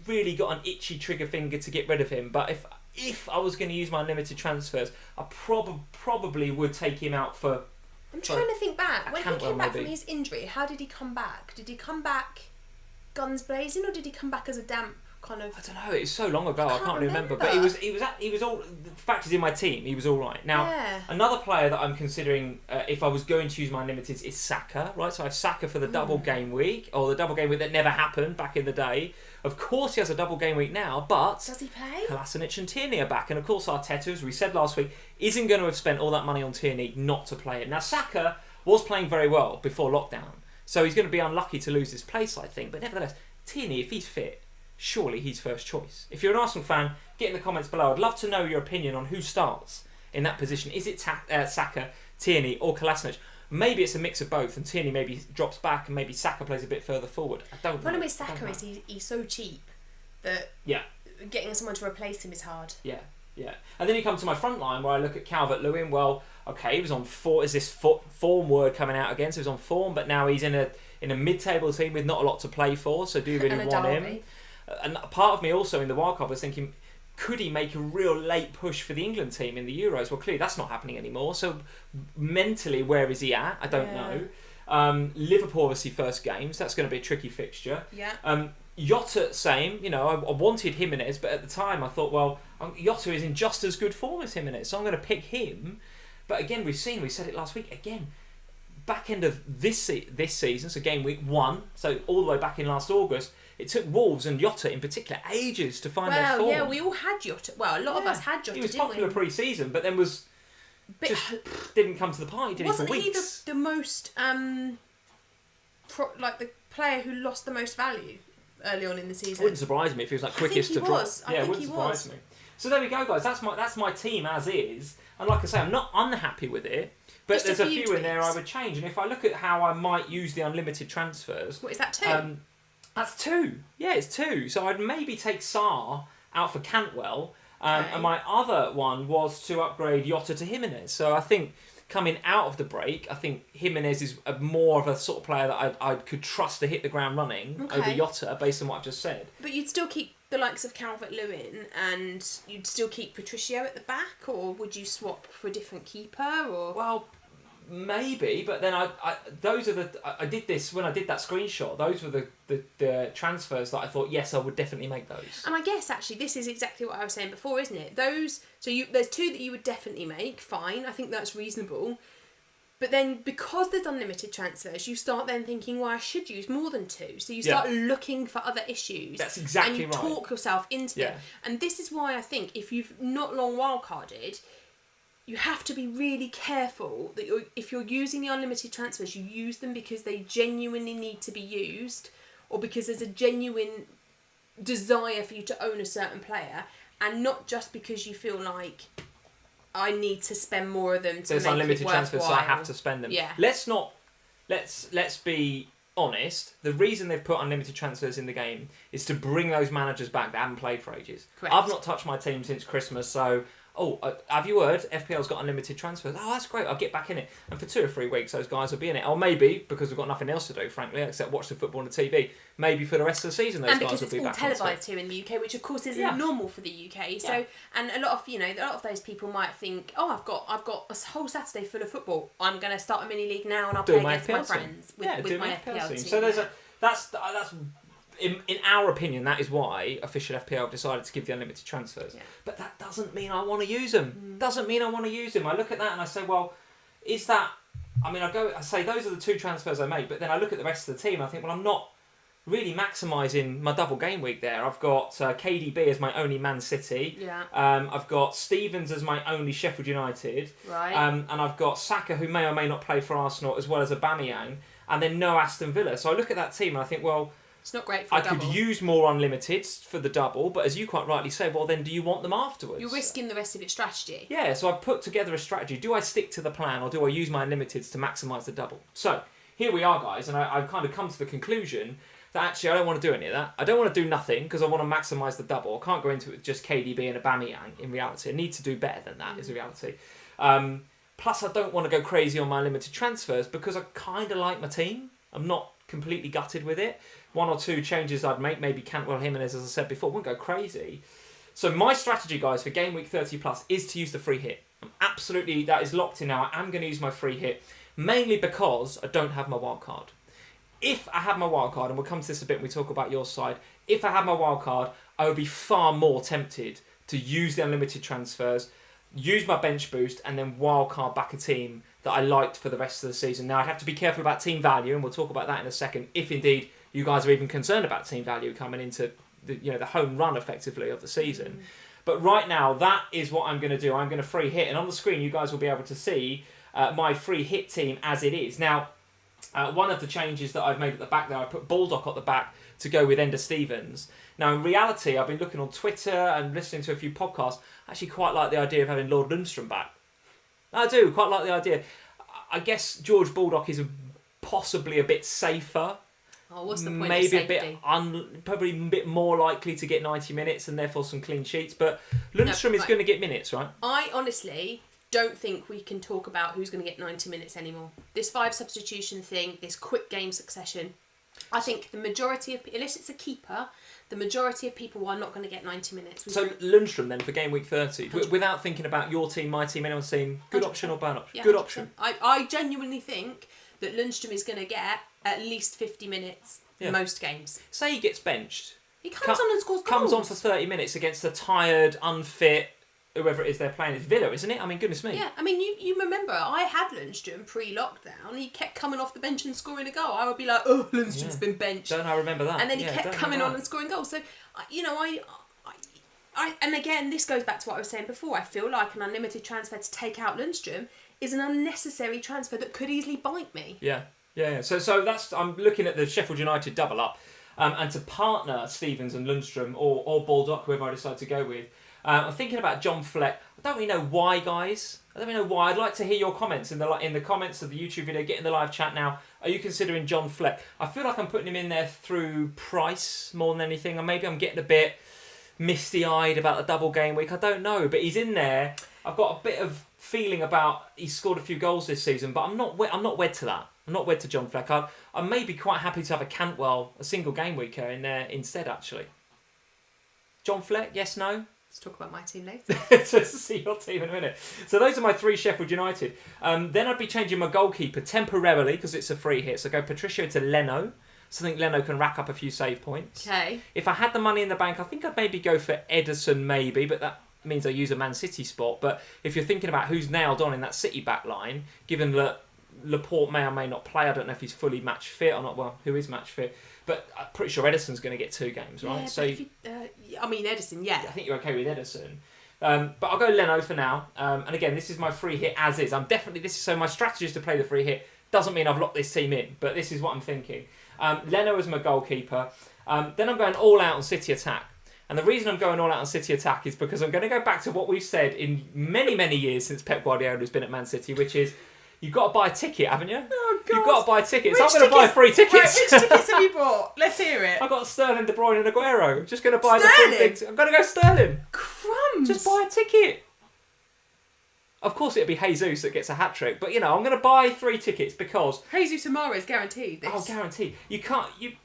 really got an itchy trigger finger to get rid of him. But if I was going to use my limited transfers, I probably would take him out for... I'm trying to think back. When he came back from his injury, how did he come back? Did he come back guns blazing, or did he come back as a damp kind of... I don't know, it's so long ago, I can't remember. But he was all... The fact he's in my team, he was all right. Now, another player that I'm considering, if I was going to use my limiteds, is Saka, right? So I have Saka for the double game week, or the double game week that never happened back in the day. Of course he has a double game week now, but... Does he play? Kolasinac and Tierney are back, and of course Arteta, as we said last week, isn't going to have spent all that money on Tierney not to play it. Now, Saka was playing very well before lockdown, so he's going to be unlucky to lose his place, I think. But nevertheless, Tierney, if he's fit, surely he's first choice. If you're an Arsenal fan, get in the comments below. I'd love to know your opinion on who starts in that position. Is it Saka, Tierney or Kolasinac? Maybe it's a mix of both, and Tierney maybe drops back and maybe Saka plays a bit further forward. I don't know. The problem with Saka is he's so cheap that getting someone to replace him is hard. Yeah. And then you come to my front line where I look at Calvert-Lewin. Well, okay, he was on form. Is this form word coming out again? So he was on form, but now he's in a mid-table team with not a lot to play for. So do you really want him? And part of me also in the wildcard was thinking, could he make a real late push for the England team in the Euros? Well, clearly that's not happening anymore. So mentally, where is he at? I don't know. Liverpool obviously first games. That's going to be a tricky fixture. Yeah. Jota, same. I wanted Jimenez, but at the time I thought, well, Jota is in just as good form as Jimenez, so I'm going to pick him. But again, we said it last week, again, back end of this season, so game week 1, so all the way back in last August, it took Wolves and Jota in particular ages to find their form. Yeah, we all had Jota. Well, a lot of us had Jota, he was popular pre-season, but then didn't come to the party, did he, for weeks? Wasn't he the most, the player who lost the most value early on in the season? It wouldn't surprise me if he was quickest to drop. Yeah, it wouldn't surprise me. So there we go, guys. That's my team as is. And like I say, I'm not unhappy with it. But there's a few in there I would change. And if I look at how I might use the unlimited transfers... What, is that 2? That's 2. Yeah, it's 2. So I'd maybe take Sarr out for Cantwell. And my other one was to upgrade Jota to Jimenez. So I think coming out of the break, I think Jimenez is more of a sort of player that I could trust to hit the ground running over Jota, based on what I've just said. But you'd still keep the likes of Calvert-Lewin, and you'd still keep Patricio at the back, or would you swap for a different keeper? Or well, maybe, but then I did this when I did that screenshot. Those were the transfers that I thought, yes, I would definitely make those. And I guess actually this is exactly what I was saying before, isn't it? There's 2 that you would definitely make. Fine, I think that's reasonable. But then, because there's unlimited transfers, you start then thinking, well, I should use more than 2. So you start looking for other issues. That's exactly right. And you talk yourself into them. And this is why I think if you've not long wildcarded, you have to be really careful that if you're using the unlimited transfers, you use them because they genuinely need to be used, or because there's a genuine desire for you to own a certain player, and not just because you feel like I need to spend more of them to There's make unlimited it worthwhile. transfers, so I have to spend them. Yeah. Let's be honest. The reason they've put unlimited transfers in the game is to bring those managers back that haven't played for ages. Correct. I've not touched my team since Christmas, so have you heard? FPL's got unlimited transfers. Oh, that's great. I'll get back in it. And for 2 or 3 weeks, those guys will be in it. Or maybe, because we've got nothing else to do, frankly, except watch the football on the TV, maybe for the rest of the season, those guys will be back. And because it's all televised here in the UK, which of course isn't normal for the UK. So, and a lot of those people might think, oh, I've got a whole Saturday full of football. I'm going to start a mini league now, and I'll play against my friends with my FPL team. So that's in our opinion, that is why official FPL decided to give the unlimited transfers. Yeah. But that doesn't mean I want to use them. Doesn't mean I want to use them. I look at that and I say, well, is that... I mean, I say those are the 2 transfers I made, but then I look at the rest of the team and I think, well, I'm not really maximising my double game week there. I've got KDB as my only Man City. Yeah. I've got Stevens as my only Sheffield United. Right. And I've got Saka, who may or may not play for Arsenal, as well as Aubameyang, and then no Aston Villa. So I look at that team and I think, well... It's not great for a double. I could use more unlimiteds for the double, but as you quite rightly say, well, then do you want them afterwards? You're risking the rest of your strategy. Yeah, so I've put together a strategy. Do I stick to the plan, or do I use my unlimiteds to maximise the double? So, here we are, guys, and I've kind of come to the conclusion that actually I don't want to do any of that. I don't want to do nothing, because I want to maximise the double. I can't go into it with just KDB and Aubameyang, in reality. I need to do better than that, is the reality. Plus, I don't want to go crazy on my unlimited transfers, because I kind of like my team. I'm not completely gutted with it. 1 or 2 changes I'd make, maybe Cantwell, Jimenez, as I said before, wouldn't go crazy. So my strategy, guys, for game week 30 plus is to use the free hit. That is locked in now. I am going to use my free hit, mainly because I don't have my wild card. If I had my wild card, and we'll come to this a bit when we talk about your side, if I had my wild card, I would be far more tempted to use the unlimited transfers, use my bench boost, and then wild card back a team that I liked for the rest of the season. Now, I'd have to be careful about team value, and we'll talk about that in a second, if indeed you guys are even concerned about team value coming into the home run, effectively, of the season. But right now, that is what I'm going to do. I'm going to free hit, and on the screen, you guys will be able to see my free hit team as it is. Now, one of the changes that I've made at the back there, I put Baldock at the back to go with Ender Stevens. Now, in reality, I've been looking on Twitter and listening to a few podcasts. I actually quite like the idea of having Lord Lundstrom back. I do quite like the idea. I guess George Baldock is possibly a bit safer. Oh, what's the point Maybe of safety? Probably a bit more likely to get 90 minutes and therefore some clean sheets. But Lundstrom is going to get minutes, right? I honestly don't think we can talk about who's going to get 90 minutes anymore. This 5 substitution thing, this quick game succession. I think the majority of, unless it's a keeper, the majority of people are not going to get 90 minutes. So Lundstrom then for game week 30, without thinking about your team, my team, anyone's team, good 100%. Option or bad option? Yeah, good 100%. option. I genuinely think that Lundstrom is going to get at least 50 minutes most games. Say he gets benched. He comes on and scores goals. Comes on for 30 minutes against a tired, unfit, whoever it is they're playing. It's Villa, isn't it? I mean, goodness me. Yeah, I mean, you remember, I had Lundstrom pre-lockdown. He kept coming off the bench and scoring a goal. I would be like, oh, Lundstrom's been benched. Don't I remember that? And then he kept coming on and scoring goals. So, and again, this goes back to what I was saying before. I feel like an unlimited transfer to take out Lundstrom is an unnecessary transfer that could easily bite me. Yeah. So that's, I'm looking at the Sheffield United double up, and to partner Stevens and Lundstrom or Baldock, whoever I decide to go with. I'm thinking about John Fleck. I don't really know why, guys. I don't really know why. I'd like to hear your comments in the comments of the YouTube video. Get in the live chat now. Are you considering John Fleck? I feel like I'm putting him in there through price more than anything, or maybe I'm getting a bit misty-eyed about the double game week. I don't know, but he's in there. I've got a bit of feeling about he's scored a few goals this season, but I'm not wed to that. I'm not wed to John Fleck. I may be quite happy to have a Cantwell, a single game weeker in there instead, actually. John Fleck, yes, no? Let's talk about my team later. To see your team in a minute. So those are my 3 Sheffield United. Then I'd be changing my goalkeeper temporarily because it's a free hit. So go Patricio to Leno. So I think Leno can rack up a few save points. Okay. If I had the money in the bank, I think I'd maybe go for Ederson maybe, but that means I use a Man City spot. But if you're thinking about who's nailed on in that City back line, given that Laporte may or may not play. I don't know if he's fully match fit or not. Well, who is match fit? But I'm pretty sure Ederson's going to get 2 games, right? Yeah, so Ederson, yeah. I think you're okay with Ederson. But I'll go Leno for now. And again, this is my free hit as is. So my strategy is to play the free hit. Doesn't mean I've locked this team in, but this is what I'm thinking. Leno as my goalkeeper. Then I'm going all out on City attack. And the reason I'm going all out on City attack is because I'm going to go back to what we've said in many, many years since Pep Guardiola has been at Man City, which is you've got to buy a ticket, haven't you? Oh, God. You've got to buy tickets. I'm going to buy 3 tickets. Right, which tickets have you bought? Let's hear it. I've got Sterling, De Bruyne and Aguero. Just going to buy Sterling? the 3 things. I'm going to go Sterling. Crumbs. Just buy a ticket. Of course it'll be Jesus that gets a hat-trick, but I'm going to buy 3 tickets because... Jesus Amaro is guaranteed this. Oh, guaranteed.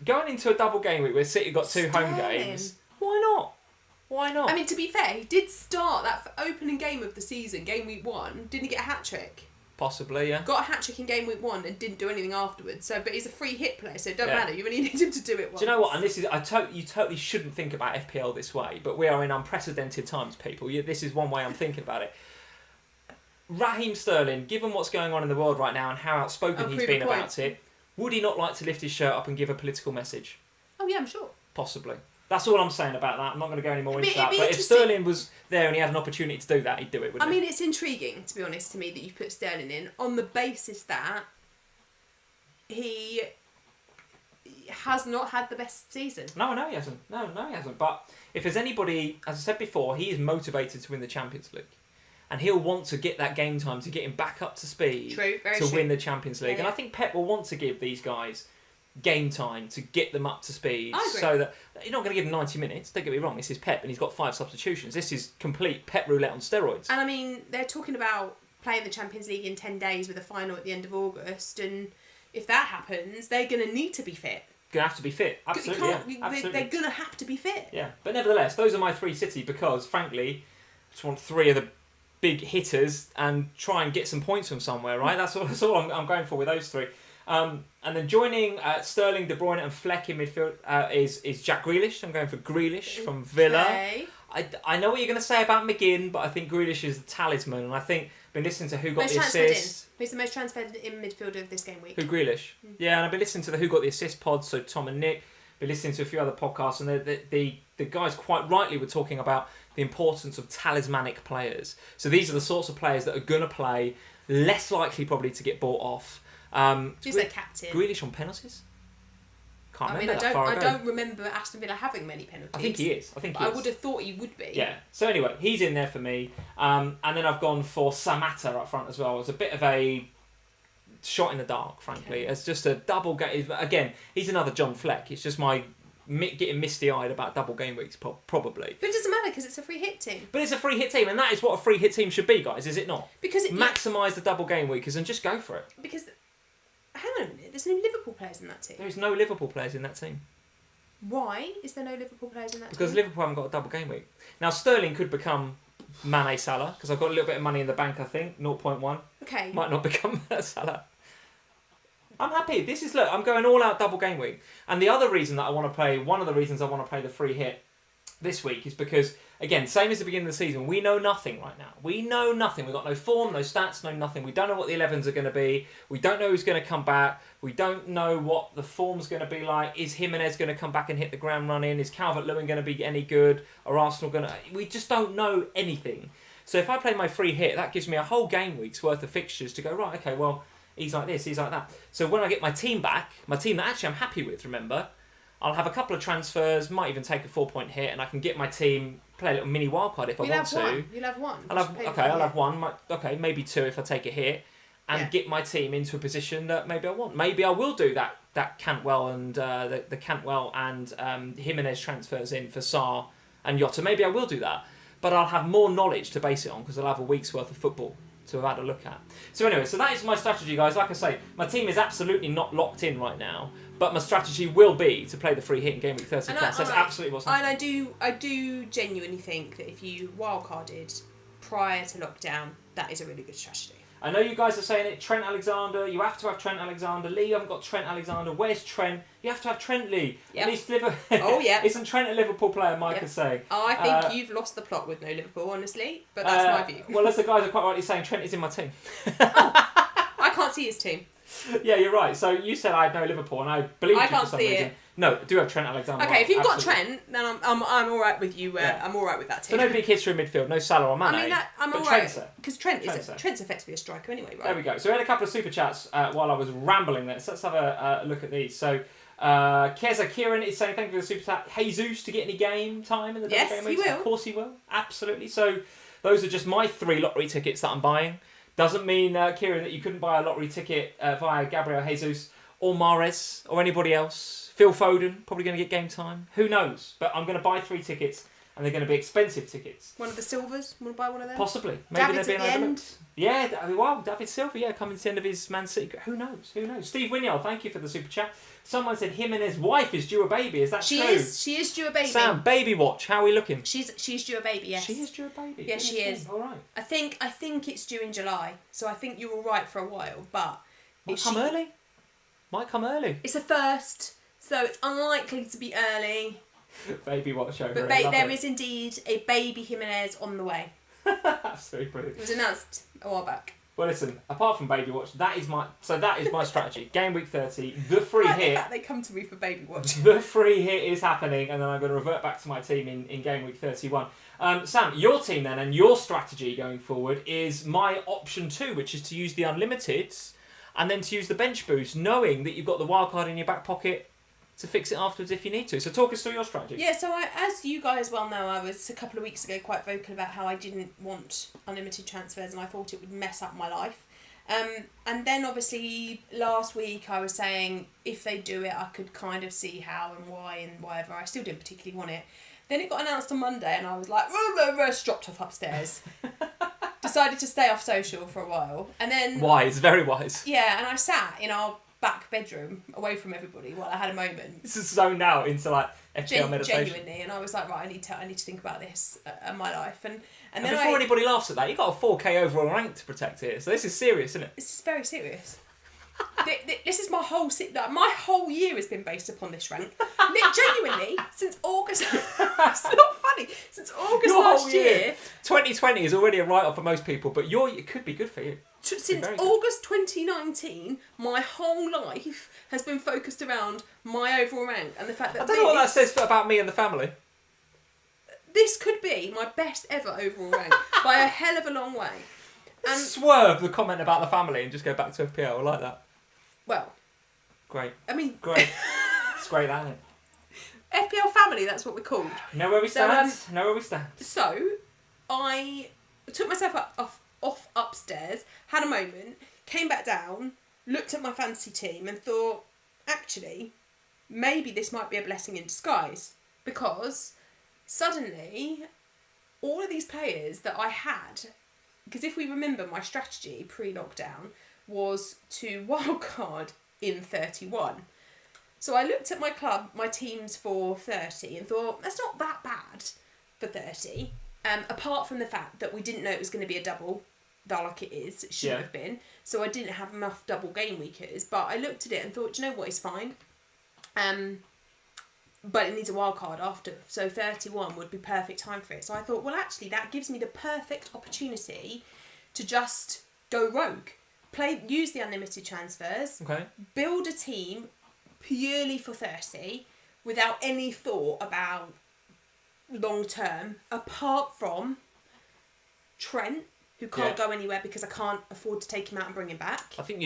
Going into a double game week where City got 2 home games, why not? Why not? I mean, to be fair, he did start that opening game of the season, game week 1. Didn't he get a hat-trick? Possibly, yeah. Got a hat-trick in game week 1 and didn't do anything afterwards. So, but he's a free hit player, so it doesn't matter. You only need him to do it once. Do you know what? And this is you totally shouldn't think about FPL this way, but we are in unprecedented times, people. This is one way I'm thinking about it. Raheem Sterling, given what's going on in the world right now and how outspoken he's been about it, would he not like to lift his shirt up and give a political message? Oh yeah, I'm sure. Possibly. That's all I'm saying about that. I'm not going to go any more into that. But if Sterling was there and he had an opportunity to do that, he'd do it, wouldn't he? I mean, it's intriguing, to be honest, to me, that you've put Sterling in on the basis that he has not had the best season. No, he hasn't. No, he hasn't. But if there's anybody, as I said before, he is motivated to win the Champions League. And he'll want to get that game time to get him back up to speed to win the Champions League. Yeah. And I think Pep will want to give these guys game time to get them up to speed. I agree. So that you're not going to give him 90 minutes. Don't get me wrong, this is Pep and he's got 5 substitutions. This is complete Pep roulette on steroids. And I mean, they're talking about playing the Champions League in 10 days with a final at the end of August. And if that happens, they're going to need to be fit. Going to have to be fit. Absolutely, Absolutely. They're going to have to be fit. Yeah, but nevertheless, those are my 3 City because, frankly, I just want 3 of the big hitters and try and get some points from somewhere, right? That's all I'm going for with those 3. And then joining Sterling, De Bruyne and Fleck in midfield is Jack Grealish. I'm going for Grealish from Villa. Okay. I know what you're going to say about McGinn, but I think Grealish is the talisman. And I think I've been listening to who got the assist. He's the most transferred in midfielder of this game week. Who, Grealish? Yeah, and I've been listening to the who got the assist pod, so Tom and Nick. Been listening to a few other podcasts, and the guys quite rightly were talking about the importance of talismanic players. So these are the sorts of players that are going to play, less likely probably to get bought off. Who's their captain? Grealish on penalties? Can't remember that far ago. I don't remember Aston Villa having many penalties. I think he is. I would have thought he would be. Yeah. So anyway, he's in there for me. And then I've gone for Samatta up front as well. It's a bit of a shot in the dark, frankly. Okay. It's just a double game. Again, he's another John Fleck. It's just my getting misty-eyed about double game weeks, probably. But it doesn't matter because it's a free hit team. But it's a free hit team, and that is what a free hit team should be, guys, is it not? Because maximise the double game weekers and just go for it. Because, hang on a minute, there's no Liverpool players in that team. There is no Liverpool players in that team. Why is there no Liverpool players in that team? Because Liverpool haven't got a double game week. Now, Sterling could become Mane Salah, because I've got a little bit of money in the bank, I think, 0.1. Okay. Might not become Salah. I'm happy. Look, I'm going all out double game week. And the other reason that I want to play, one of the reasons I want to play the free hit this week is because, again, same as the beginning of the season, we know nothing right now. We know nothing. We've got no form, no stats, no nothing. We don't know what the 11s are going to be. We don't know who's going to come back. We don't know what the form's going to be like. Is Jimenez going to come back and hit the ground running? Is Calvert-Lewin going to be any good? Are Arsenal going to... We just don't know anything. So if I play my free hit, that gives me a whole game week's worth of fixtures to go, right, okay, well... He's like this, he's like that. So when I get my team back, my team that actually I'm happy with, remember, I'll have a couple of transfers, might even take a 4-point hit, and I can get my team, play a little mini wildcard if I want to. You'll have one. I'll have one. Maybe 2 if I take a hit, and get my team into a position that maybe I want. Maybe I will do that Cantwell and the Cantwell and Jimenez transfers in for Sarr and Jota. Maybe I will do that, but I'll have more knowledge to base it on because I'll have a week's worth of football to have had a look at. So anyway, so that is my strategy, guys. Like I say, my team is absolutely not locked in right now, but my strategy will be to play the free hit in game week 30 plus. That's absolutely what's happening. And I do genuinely think that if you wildcarded prior to lockdown, that is a really good strategy. I know you guys are saying it. Trent Alexander, you have to have Trent Alexander. Lee, you haven't got Trent Alexander. Where's Trent? You have to have Trent, Lee. Yep. At least Liverpool. Oh, yeah. Isn't Trent a Liverpool player, Mike could say? I think you've lost the plot with no Liverpool, honestly, but that's my view. Well, as the guys are quite rightly saying, Trent is in my team. I can't see his team. Yeah, you're right. So you said I had no Liverpool, and I believe you for some reason. No, I do have Trent Alexander. Okay, if you've got Trent, then I'm all right with you. I'm all right with that team. So no big hits through midfield, no Salah or Mane. I mean, I'm all right because Trent's effectively a striker anyway, right? There we go. So we had a couple of super chats while I was rambling there. So let's have a look at these. So Keza Kieran is saying thank you for the super chat. Jesus to get any game time in the yes, game he weeks? will. Of course he will. Absolutely. So those are just my 3 lottery tickets that I'm buying. Doesn't mean, Kieran, that you couldn't buy a lottery ticket via Gabriel Jesus or Mahrez or anybody else. Phil Foden, probably going to get game time. Who knows? But I'm going to buy 3 tickets, and they're going to be expensive tickets. One of the Silvers? Want to buy one of them? Possibly. Maybe David's they're being at the overlooked. Yeah, wow, David Silva, coming to the end of his Man City. Who knows? Steve Winyard, thank you for the super chat. Someone said Jimenez's wife is due a baby. Is that true? She is due a baby. Sam, baby watch. How are we looking? She's due a baby, yes. She is due a baby? Yes, she is. All right. I think it's due in July, so I think you're all right for a while, but... Might come early. It's a first, so it's unlikely to be early. Baby watch over. But there is indeed a baby Jimenez on the way. That's very brilliant. It was announced a while back. Well, listen. Apart from baby watch, that is my strategy. Game week 30, the free hit. In fact, they come to me for baby watch. The free hit is happening, and then I'm going to revert back to my team in game week 31. Sam, your team then and your strategy going forward is my option 2, which is to use the unlimiteds and then to use the bench boost, knowing that you've got the wild card in your back pocket to fix it afterwards if you need to. So talk us through your strategy. Yeah, so as you guys well know, I was a couple of weeks ago quite vocal about how I didn't want unlimited transfers and I thought it would mess up my life. And then obviously last week I was saying if they do it, I could kind of see how and why and whatever. I still didn't particularly want it. Then it got announced on Monday and I was like, dropped off upstairs. Decided to stay off social for a while. And then... Wise, very wise. Yeah, and I sat in our back bedroom away from everybody while I had a moment. This is zoned out into like FPL meditation. Genuinely, and I was like, right, I need to think about this and my life. And then before anybody laughs at that, you've got a 4K overall rank to protect here, so this is serious, isn't it? This is very serious. This is my whole year has been based upon this rank. Genuinely, since August. It's not funny. Since August last year. 2020 is already a write-off for most people, but it could be good for you. Since August 2019, my whole life has been focused around my overall rank and the fact that... I don't know what that says about me and the family. This could be my best ever overall rank by a hell of a long way. And swerve the comment about the family and just go back to FPL. I like that. Well, great. I mean, great. It's great, that, isn't it? FPL Family, that's what we're called. Know where we stand. Know where we stand. So, I took myself off upstairs, had a moment, came back down, looked at my fantasy team and thought, actually, maybe this might be a blessing in disguise because suddenly all of these players that I had, because if we remember my strategy pre-lockdown was to wildcard in 31. So I looked at my teams for 30 and thought, that's not that bad for 30. Apart from the fact that we didn't know it was going to be a double, like it is, it shouldn't have been. So I didn't have enough double game weekers. But I looked at it and thought, do you know what, it's fine. But it needs a wild card after. So 31 would be perfect time for it. So I thought, well, actually, that gives me the perfect opportunity to just go rogue. Use the unlimited transfers. Okay. Build a team purely for 30 without any thought about long term, apart from Trent, who can't go anywhere because I can't afford to take him out and bring him back. I think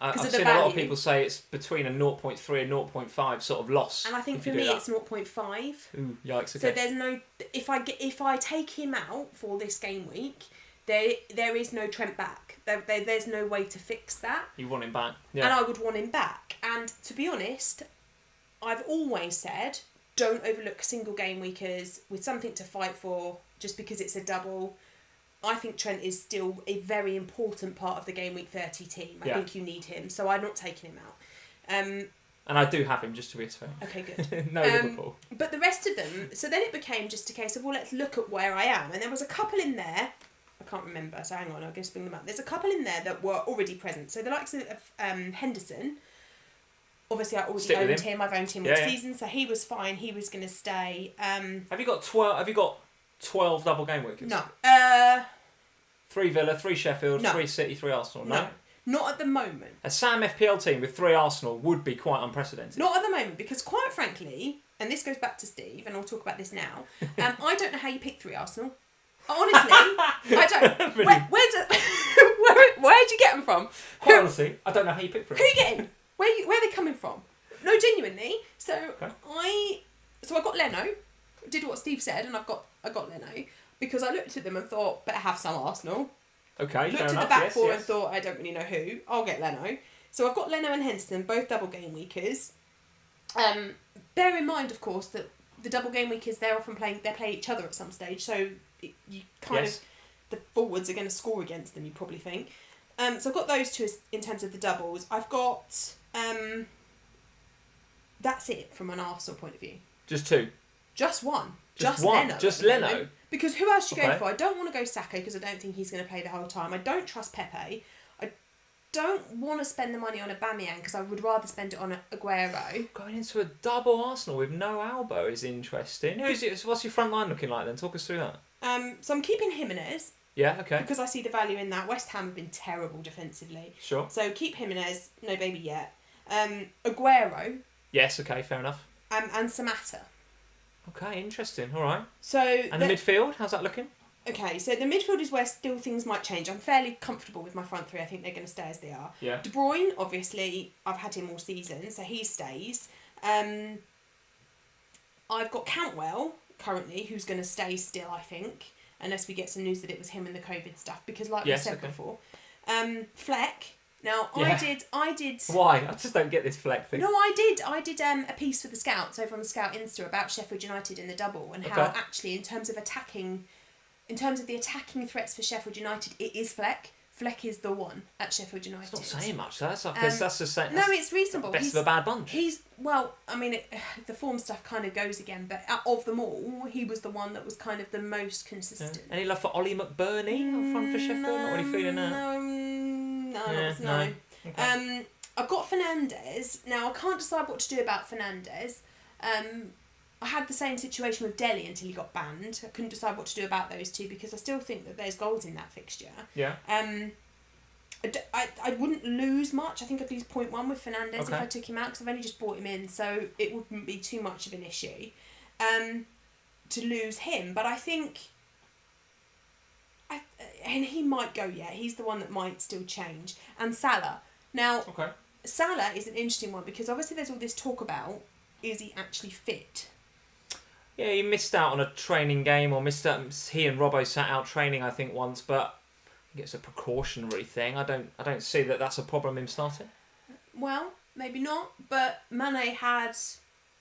I've seen a lot of people say it's between a 0.3 and 0.5 sort of loss. And I think for me it's 0.5. Ooh, yikes, okay. So there's no... If I take him out for this game week, there is no Trent back. There's no way to fix that. You want him back. Yeah. And I would want him back. And to be honest, I've always said, don't overlook single game weekers with something to fight for just because it's a double. I think Trent is still a very important part of the game week 30 team. I think you need him. So I'm not taking him out. And I do have him, just to reiterate. Okay, good. No Liverpool. But the rest of them... So then it became just a case of, well, let's look at where I am. And there was a couple in there... I can't remember, so hang on, I'll just bring them up. There's a couple in there that were already present. So the likes of Henderson, obviously I already owned him. I've owned him all season, so he was fine. He was going to stay. Have you got 12 double game weekers? No. 3 Villa, 3 Sheffield, no. 3 City, 3 Arsenal. No. Not at the moment. A Sam FPL team with 3 Arsenal would be quite unprecedented. Not at the moment, because quite frankly, and this goes back to Steve, and I'll talk about this now, I don't know how you pick 3 Arsenal. Honestly, I don't. Really? Where'd you get them from? Quite honestly, I don't know how you pick 3. Who are you getting? Where are they coming from? No, genuinely. So Okay. I got Leno, did what Steve said, and I got Leno because I looked at them and thought, better have some Arsenal. Okay, Looked fair at enough. the back Yes, four yes. and thought, I don't really know who. I'll get Leno. So I've got Leno and Henderson, both double game weekers. Bear in mind, of course, that the double game weekers, they play each other at some stage. So you kind Yes. of, the forwards are going to score against them, you probably think. So I've got those two in terms of the doubles. I've got, that's it from an Arsenal point of view. Just 2. Just one. Just one. Leno. Just at the Leno? moment. Because who else do you go Okay. for? I don't want to go Saka because I don't think he's going to play the whole time. I don't trust Pepe. I don't want to spend the money on Aubameyang because I would rather spend it on Aguero. Going into a double Arsenal with no Albo is interesting. Who's it? What's your front line looking like then? Talk us through that. So I'm keeping Jimenez Yeah, okay. because I see the value in that. West Ham have been terrible defensively. Sure. So keep Jimenez, no baby yet. Aguero Yes, okay, fair enough. and Samatta. Okay, interesting. All right. So And the midfield, how's that looking? Okay, so the midfield is where still things might change. I'm fairly comfortable with my front 3. I think they're going to stay as they are. Yeah. De Bruyne, obviously, I've had him all season, so he stays. I've got Cantwell, currently, who's going to stay still, I think, unless we get some news that it was him and the COVID stuff, because like we said before. Fleck. Now, Yeah. I did... Why? I just don't get this Fleck thing. No, I did a piece for the Scouts over on the Scout Insta about Sheffield United in the double and how actually in terms of the attacking threats for Sheffield United, it is Fleck. Fleck is the one at Sheffield United. It's not saying much. That's the same. No, it's reasonable. Best of a bad bunch. The form stuff kind of goes again, but of them all, he was the one that was kind of the most consistent. Yeah. Any love for Ollie McBurney up front for Sheffield? Not really feeling that. No. Okay. I've got Fernandes. Now, I can't decide what to do about Fernandes. I had the same situation with Delhi until he got banned. I couldn't decide what to do about those two because I still think that there's goals in that fixture. Yeah. I wouldn't lose much. I think I'd lose 0.1 with Fernandes if I took him out because I've only just bought him in, so it wouldn't be too much of an issue to lose him. But I think... and he might go, he's the one that might still change. And Salah. Now, Salah is an interesting one because obviously there's all this talk about, is he actually fit? Yeah, he missed out on a training game or missed out. He and Robbo sat out training, I think, once, but I think it's a precautionary thing. I don't see that that's a problem him starting. Well, maybe not, but Mane had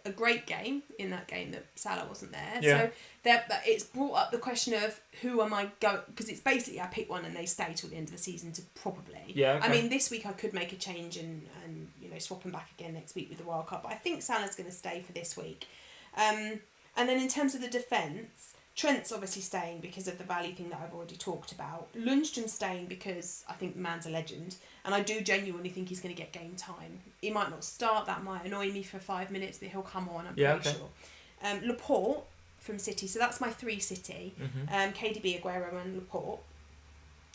a great game in that game that Salah wasn't there. Yeah. So it's brought up the question of who am I going... Because it's basically I pick one and they stay till the end of the season to probably... Yeah, okay. I mean, this week I could make a change and swap him back again next week with the World Cup, but I think Salah's going to stay for this week. And then in terms of the defence, Trent's obviously staying because of the value thing that I've already talked about. Lundstrom's staying because I think the man's a legend. And I do genuinely think he's going to get game time. He might not start, that might annoy me for 5 minutes, but he'll come on, I'm pretty sure. Laporte from City, so that's my 3 City. KDB, Aguero and Laporte.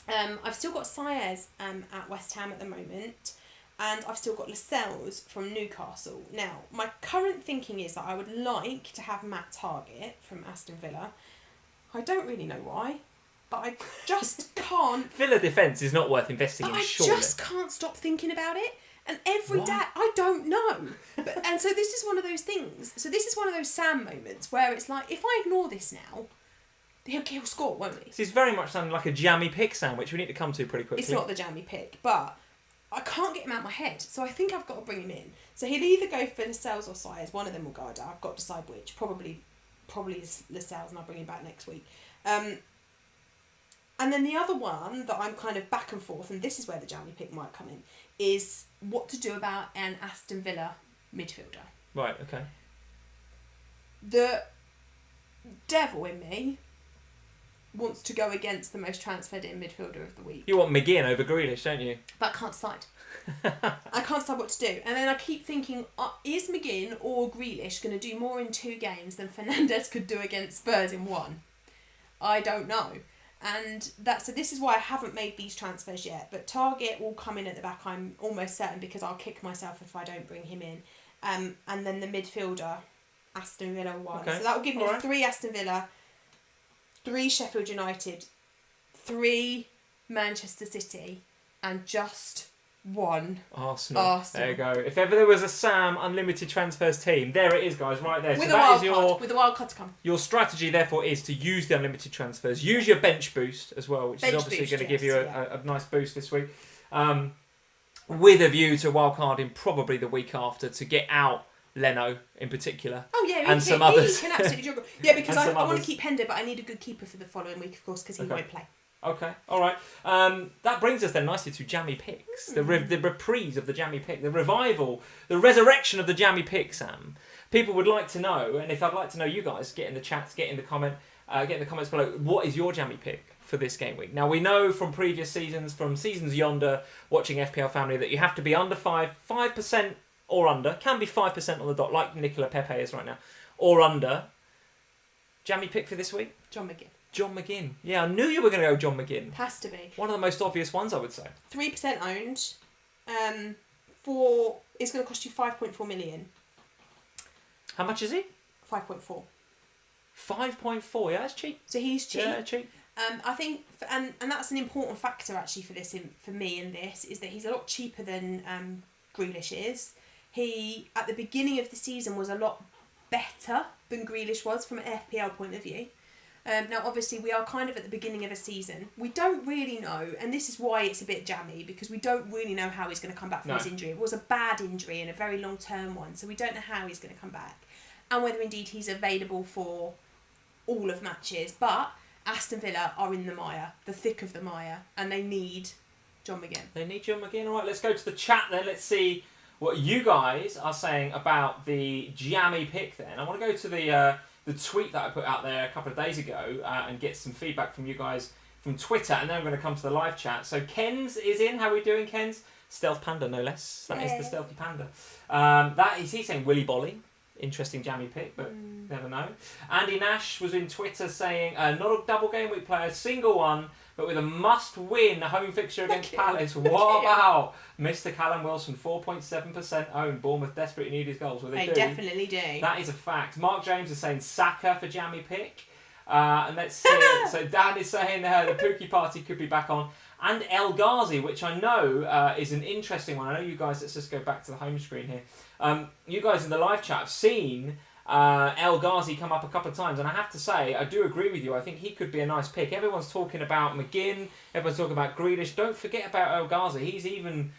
I've still got Saez at West Ham at the moment. And I've still got Lascelles from Newcastle. Now, my current thinking is that I would like to have Matt Targett from Aston Villa. I don't really know why, but I just can't... Villa defence is not worth investing in, surely. I just can't stop thinking about it. And every day, I don't know. And so this is one of those things. So this is one of those Sam moments where it's like, if I ignore this now, he'll score, won't he? This is very much sounding like a Jammy Pick sandwich we need to come to pretty quickly. It's not the Jammy Pick, but... I can't get him out of my head, so I think I've got to bring him in. So he'll either go for Lascelles or Saez. One of them will go. I've got to decide which. Probably is Lascelles, and I'll bring him back next week. And then the other one that I'm kind of back and forth, and this is where the Jammy Pick might come in, is what to do about an Aston Villa midfielder. Right, okay. The devil in me wants to go against the most transferred in midfielder of the week. You want McGinn over Grealish, don't you? But I can't decide. I can't decide what to do. And then I keep thinking, is McGinn or Grealish going to do more in 2 games than Fernandes could do against Spurs in 1? I don't know. And so this is why I haven't made these transfers yet. But Target will come in at the back, I'm almost certain, because I'll kick myself if I don't bring him in. And then the midfielder, Aston Villa 1. Okay. So that will give me 3 Aston Villa, 3 Sheffield United, 3 Manchester City, and just 1 Arsenal. There you go. If ever there was a Sam Unlimited Transfers team, there it is, guys, right there. With so a that wild is card. With a wild card to come. Your strategy, therefore, is to use the Unlimited Transfers. Use your bench boost as well, which is obviously going to give you a nice boost this week. With a view to wildcarding probably the week after to get out Leno in particular. Oh yeah, and some others. He can absolutely juggle. Yeah, because I want to keep Hendo, but I need a good keeper for the following week, of course, because he won't play. Okay, all right. That brings us then nicely to Jammy Picks, the reprise of the Jammy Pick, the revival, the resurrection of the Jammy Pick. Sam, people would like to know, and if I'd like to know, you guys get in the chats, get in the comments below. What is your Jammy Pick for this game week? Now we know from previous seasons, from seasons yonder, watching FPL Family, that you have to be under 5% or under. Can be 5% on the dot, like Nicola Pepe is right now, or under. Jammy Pick for this week? John McGinn. John McGinn. Yeah, I knew you were going to go John McGinn. Has to be. One of the most obvious ones, I would say. 3% owned. It's going to cost you 5.4 million. How much is he? 5.4. 5.4. Yeah, that's cheap. So he's cheap. Yeah, cheap. I think, and that's an important factor actually for me in this, is that he's a lot cheaper than Grealish is. He, at the beginning of the season, was a lot better than Grealish was from an FPL point of view. Now, obviously, we are kind of at the beginning of a season. We don't really know, and this is why it's a bit jammy, because we don't really know how he's going to come back from his injury. It was a bad injury and a very long-term one, so we don't know how he's going to come back, and whether indeed he's available for all of matches. But Aston Villa are in the mire, the thick of the mire, and they need John McGinn. They need John McGinn. All right, let's go to the chat then. Let's see what you guys are saying about the Jammy Pick then. I want to go to the tweet that I put out there a couple of days ago and get some feedback from you guys from Twitter, and then I'm going to come to the live chat. So Ken's is in. How are we doing, Ken's? Stealth Panda, no less. That is the Stealthy Panda. He's saying Willy Bolly. Interesting Jammy Pick, but never know. Andy Nash was in Twitter saying, not a double game week player, single one, but with a must-win home fixture against Palace. What about Mr. Callum Wilson, 4.7% owned? Bournemouth desperately need his goals. Well, they do. Definitely do. That is a fact. Mark James is saying Saka for Jammy Pick. And let's see it. So Dan is saying the Pookie Party could be back on. And El Ghazi, which I know is an interesting one. I know you guys, let's just go back to the home screen here. You guys in the live chat have seen El Ghazi come up a couple of times, and I have to say, I do agree with you. I think he could be a nice pick. Everyone's talking about McGinn, everyone's talking about Grealish. Don't forget about El Ghazi. He's even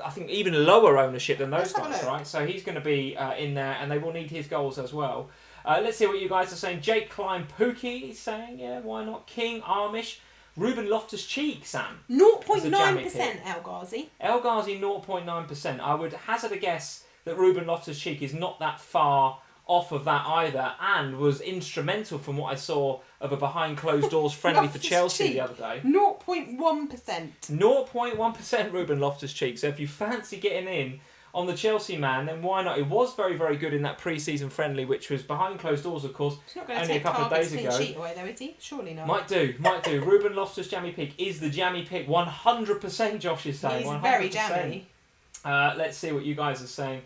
lower ownership than those guys, right? So he's going to be in there, and they will need his goals as well. Let's see what you guys are saying. Jake Klein Pookie is saying, yeah, why not? King Armish. Ruben Loftus-Cheek, Sam. 0.9% El Ghazi. El Ghazi, 0.9%. I would hazard a guess that Ruben Loftus-Cheek is not that far off of that either, and was instrumental from what I saw of a behind closed doors friendly for Chelsea the other day. 0.1%. 0.1% Ruben Loftus-Cheek. So if you fancy getting in on the Chelsea man, then why not? It was very, very good in that pre-season friendly, which was behind closed doors, of course, only a couple of days ago. Sheet away, though, is he? Surely not. Might do. Ruben Loftus Jammy Pick is the Jammy Pick 100%. Josh is saying he's 100%. Very jammy. Let's see what you guys are saying.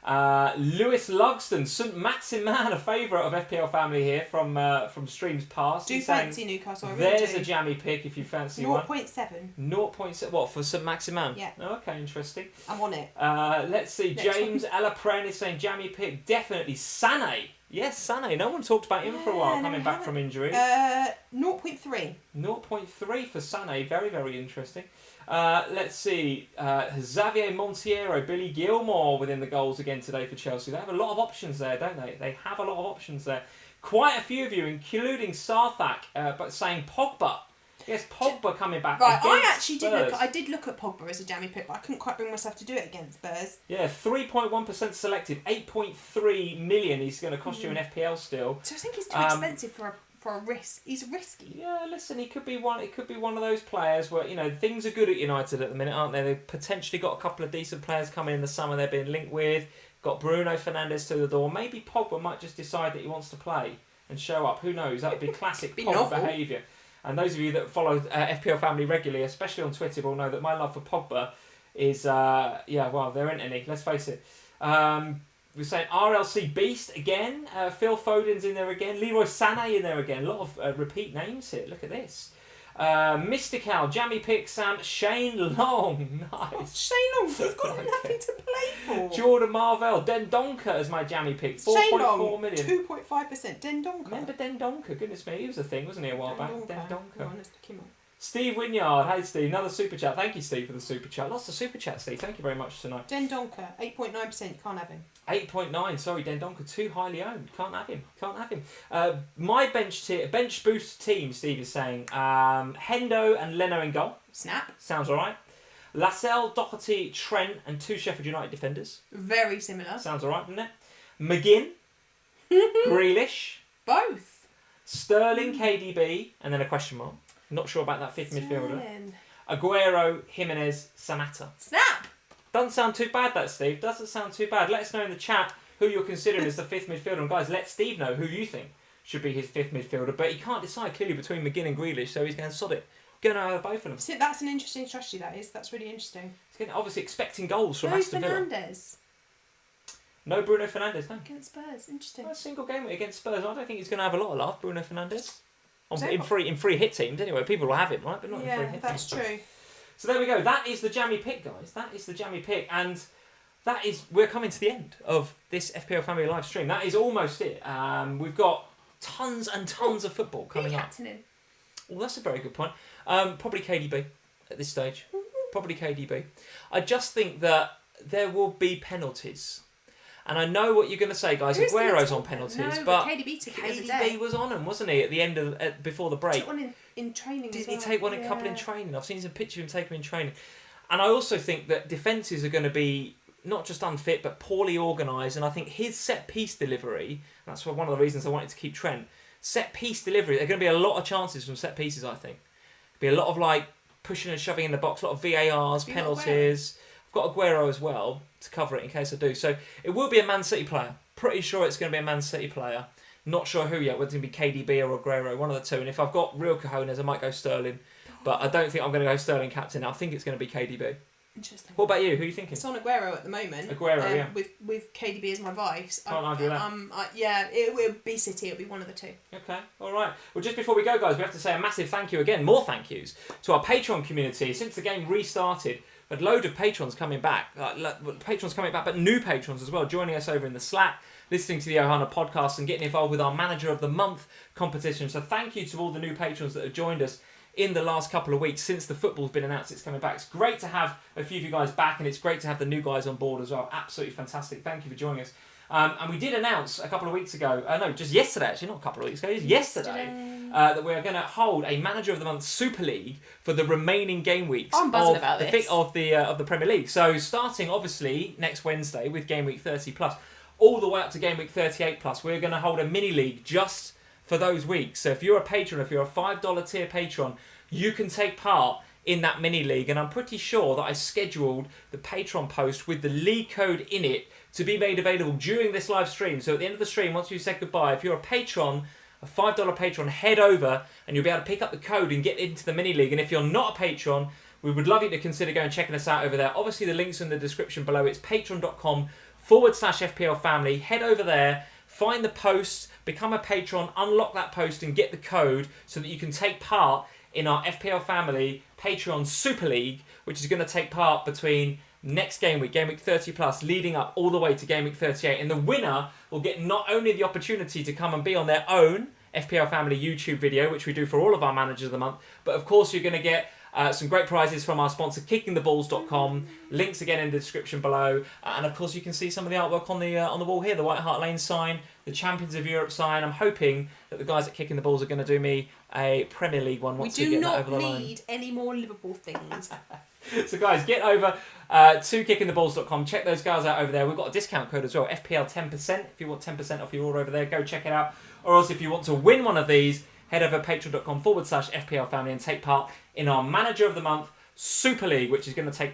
Lewis Lugston, St Maximan, a favourite of FPL Family here from streams past. Do fancy Newcastle? I really There's do. a Jammy Pick if you fancy 0.7. one. 0.7. What, for St Maximan? Yeah. Okay, interesting. I'm on it. Let's see. James Elapren is saying Jammy Pick definitely Sané. Yes, Sané. No one talked about him for a while coming back from injury. 0.3. 0.3 for Sané. Very, very interesting. Let's see. Xavier Montiero, Billy Gilmore within the goals again today for Chelsea. They have a lot of options there, don't they? They have a lot of options there. Quite a few of you, including Sarthak, but saying Pogba. Yes, Pogba coming back. Right, I actually did look at Pogba as a jammy pick, but I couldn't quite bring myself to do it against Spurs. Yeah, 3.1% selected, 8.3 million. He's going to cost you an FPL still. So I think he's too expensive for a risk. He's risky. Yeah, listen, he could be one. It could be one of those players where things are good at United at the minute, aren't they? They've potentially got a couple of decent players coming in the summer. They're being linked with. Got Bruno Fernandes to the door. Maybe Pogba might just decide that he wants to play and show up. Who knows? That would be classic Pogba behaviour. And those of you that follow FPL Family regularly, especially on Twitter, will know that my love for Pogba is, well, there ain't any, let's face it. We're saying RLC Beast again. Phil Foden's in there again. Leroy Sané in there again. A lot of repeat names here. Look at this. Mystical, Jammy Pick, Sam, Shane Long. Nice. Oh, Shane Long, he's got nothing to play for. Jordan Marvell, Dendonka as my Jammy Pick. 4.4 million. 2.5%. Dendonka. Remember Dendonka? Goodness me, he was a thing, wasn't he, a while back? Dendonka. Go on, let's look him up. Steve Wynyard, hey Steve, another super chat. Thank you, Steve, for the super chat. Lots of super chat, Steve. Thank you very much tonight. Dendonka, 8.9%. Can't have him. 8.9. Sorry, Dendonka, too highly owned. Can't have him. Can't have him. My bench boost team, Steve is saying. Hendo and Leno in goal. Snap. Sounds all right. Lascelles, Doherty, Trent, and 2 Sheffield United defenders. Very similar. Sounds all right, doesn't it? McGinn, Grealish, both. Sterling, KDB, and then a question mark. Not sure about that fifth midfielder. Aguero, Jimenez, Samatta. Snap! Doesn't sound too bad, that, Steve. Doesn't sound too bad. Let us know in the chat who you're considering as the fifth midfielder. And guys, let Steve know who you think should be his fifth midfielder. But he can't decide clearly between McGinn and Grealish, so he's going to sod it. Going out of both of them. So that's an interesting strategy, that is. That's really interesting. He's obviously expecting goals from No Aston Villa. Fernandes. No Bruno Fernandes, no. Against Spurs. Interesting. A single game against Spurs. I don't think he's going to have a lot of love, Bruno Fernandes. In free hit teams, anyway. People will have him, right? But not in free hit teams. Yeah, that's true. So there we go. That is the Jammy Pick, guys. That is the Jammy Pick. And we're coming to the end of this FPL Family live stream. That is almost it. We've got tons and tons of football coming up. Well, that's a very good point. Probably KDB at this stage. Probably KDB. I just think that there will be penalties. And I know what you're going to say, guys. Aguero's on penalties, but KDB was on them, wasn't he? At the end of before the break. Took one in training. Didn't he take one in a couple in training? I've seen some pictures of him taking them in training. And I also think that defences are going to be not just unfit, but poorly organised. And I think his set piece delivery. That's one of the reasons I wanted to keep Trent. Set piece delivery. There are going to be a lot of chances from set pieces. I think there'll be a lot of pushing and shoving in the box, a lot of VARs, penalties. I've got Aguero as well to cover it in case I do. So it will be a Man City player. Pretty sure it's going to be a Man City player. Not sure who yet, whether it's going to be KDB or Aguero, one of the two. And if I've got real cojones, I might go Sterling. But I don't think I'm going to go Sterling captain. I think it's going to be KDB. Interesting. What about you? Who are you thinking? It's on Aguero at the moment. Aguero, yeah. With KDB as my vice. Can't argue that. Yeah, it will be City. It'll be one of the two. Okay, all right. Well, just before we go, guys, we have to say a massive thank you again, more thank yous, to our Patreon community. Since the game restarted, we've had a load of patrons coming back. But new patrons as well, joining us over in the Slack, listening to the Ohana podcast and getting involved with our Manager of the Month competition. So thank you to all the new patrons that have joined us in the last couple of weeks since the football's been announced it's coming back. It's great to have a few of you guys back, and it's great to have the new guys on board as well. Absolutely fantastic. Thank you for joining us. And we did announce a couple of weeks ago, just yesterday actually, not a couple of weeks ago, just yesterday, that we're going to hold a Manager of the Month Super League for the remaining game weeks of the Premier League. So starting obviously next Wednesday with game week 30 plus, all the way up to game week 38 plus, we're going to hold a mini league just for those weeks. So if you're a patron, if you're a $5 tier patron, you can take part in that mini league. And I'm pretty sure that I scheduled the Patreon post with the league code in it to be made available during this live stream. So at the end of the stream, once you said goodbye, if you're a patron, a $5 patron, head over and you'll be able to pick up the code and get into the mini league. And if you're not a patron, we would love you to consider going and checking us out over there. Obviously, the link's in the description below. It's patreon.com/FPL Family. Head over there, find the post, become a patron, unlock that post and get the code so that you can take part in our FPL Family Patreon Super League, which is going to take part between next game week 30 plus, leading up all the way to game week 38. And the winner will get not only the opportunity to come and be on their own FPL Family YouTube video, which we do for all of our managers of the month, but of course you're going to get some great prizes from our sponsor kickingtheballs.com. Links again in the description below, and of course you can see some of the artwork on the wall here, the White Hart Lane sign, the Champions of Europe sign. I'm hoping that the guys at Kicking the Balls are going to do me a Premier League one once we get that over the line. We do not need any more Liverpool things. So guys, get over to kickingtheballs.com. Check those guys out over there. We've got a discount code as well, FPL 10%. If you want 10% off your order over there, go check it out. Or else if you want to win one of these, head over patreon.com/FPL Family and take part in our Manager of the Month Super League, which is going to take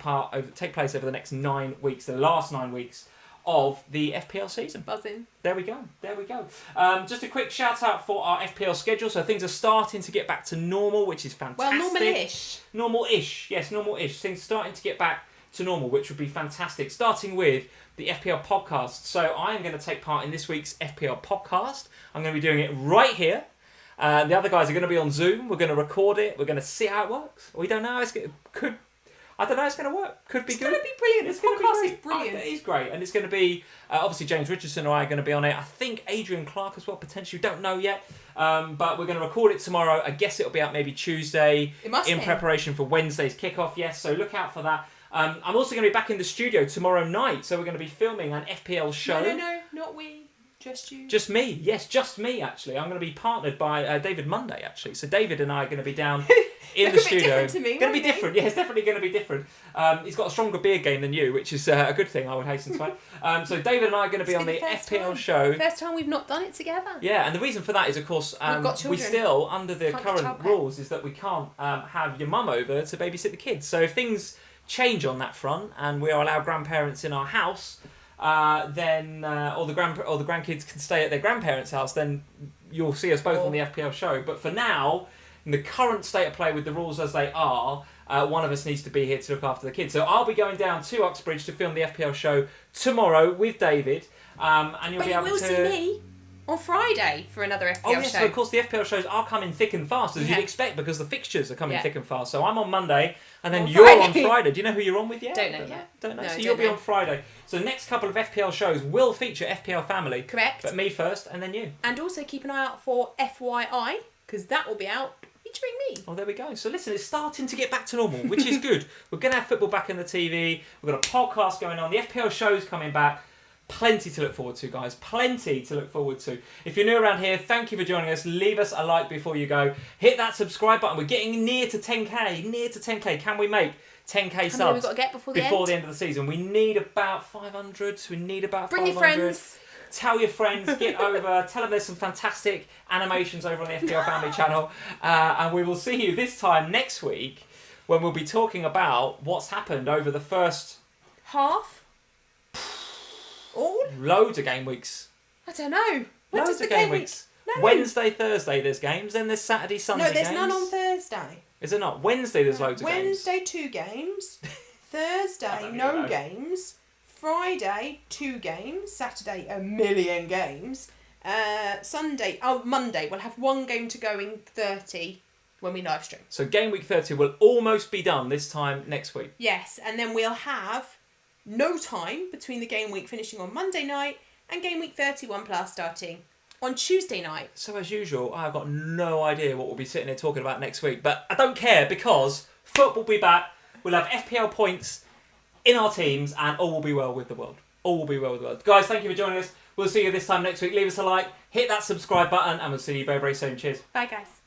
place over the next 9 weeks, the last 9 weeks of the FPL season. Buzzing. There we go. Just a quick shout out for our FPL schedule. So things are starting to get back to normal, which is fantastic. Well, normal-ish. Normal-ish. Yes, normal-ish. Things are starting to get back to normal, which would be fantastic. Starting with the FPL podcast. So I am going to take part in this week's FPL podcast. I'm going to be doing it right here. The other guys are going to be on Zoom. We're going to record it. We're going to see how it works. We don't know. I don't know. It's going to work. Could be good. It's going to be brilliant. It's This podcast is It brilliant. is great, and it's going to be obviously James Richardson and I are going to be on it. I think Adrian Clark as well, potentially. Don't know yet, but we're going to record it tomorrow. I guess it'll be out maybe Tuesday in preparation for Wednesday's kickoff. Yes, so look out for that. I'm also going to be back in the studio tomorrow night, so we're going to be filming an FPL show. No, not we. Just you. Just me. Yes, just me, actually. I'm going to be partnered by David Monday, actually. So David and I are going to be down in the studio. To me, going to be different. Yeah, it's definitely going to be different. He's got a stronger beer game than you, which is a good thing, I would hasten to add. So David and I are going to be on the FPL show. First time we've not done it together. Yeah, and the reason for that is, of course, we still, under the current rules, is that we can't have your mum over to babysit the kids. So if things change on that front and we are allowed grandparents in our house, then all the grandkids can stay at their grandparents' house, then you'll see us both on the FPL show. But for now, in the current state of play with the rules as they are, one of us needs to be here to look after the kids. So I'll be going down to Uxbridge to film the FPL show tomorrow with David, and you'll be able to see me on Friday for another FPL show. So of course the FPL shows are coming thick and fast, as you'd expect, because the fixtures are coming thick and fast. So I'm on Monday, and then you're on Friday. Do you know who you're on with yet? Don't know yet. Don't know. No, So you'll be on Friday. So the next couple of FPL shows will feature FPL Family. Correct. But me first, and then you. And also keep an eye out for FYI, because that will be out featuring me. Oh, there we go. So listen, it's starting to get back to normal, which is good. We're going to have football back on the TV. We've got a podcast going on. The FPL show's coming back. Plenty to look forward to, guys. Plenty to look forward to. If you're new around here, thank you for joining us. Leave us a like before you go. Hit that subscribe button. We're getting near to 10k. Can we make 10k subs? How many we've got to get before the end of the season? We need about 500. We need about 500. Bring your friends. Tell your friends. Get over. Tell them there's some fantastic animations over on the FPL Family channel. And we will see you this time next week when we'll be talking about what's happened over the first half. All? Loads of game weeks. I don't know. When does the game weeks? No. Wednesday, Thursday there's games, then there's Saturday, Sunday games. No, there's none on Thursday. Is there not? Wednesday there's loads of games. Wednesday 2 games. Thursday no games. Friday 2 games. Saturday 1,000,000 games. Monday we'll have 1 game to go in 30 when we live stream. So game week 30 will almost be done this time next week. Yes, and then we'll have no time between the game week finishing on Monday night and game week 31 plus starting on Tuesday night. So as usual, I've got no idea what we'll be sitting here talking about next week, but I don't care because football will be back. We'll have FPL points in our teams and all will be well with the world. All will be well with the world. Guys, thank you for joining us. We'll see you this time next week. Leave us a like, hit that subscribe button, and we'll see you very, very soon. Cheers. Bye, guys.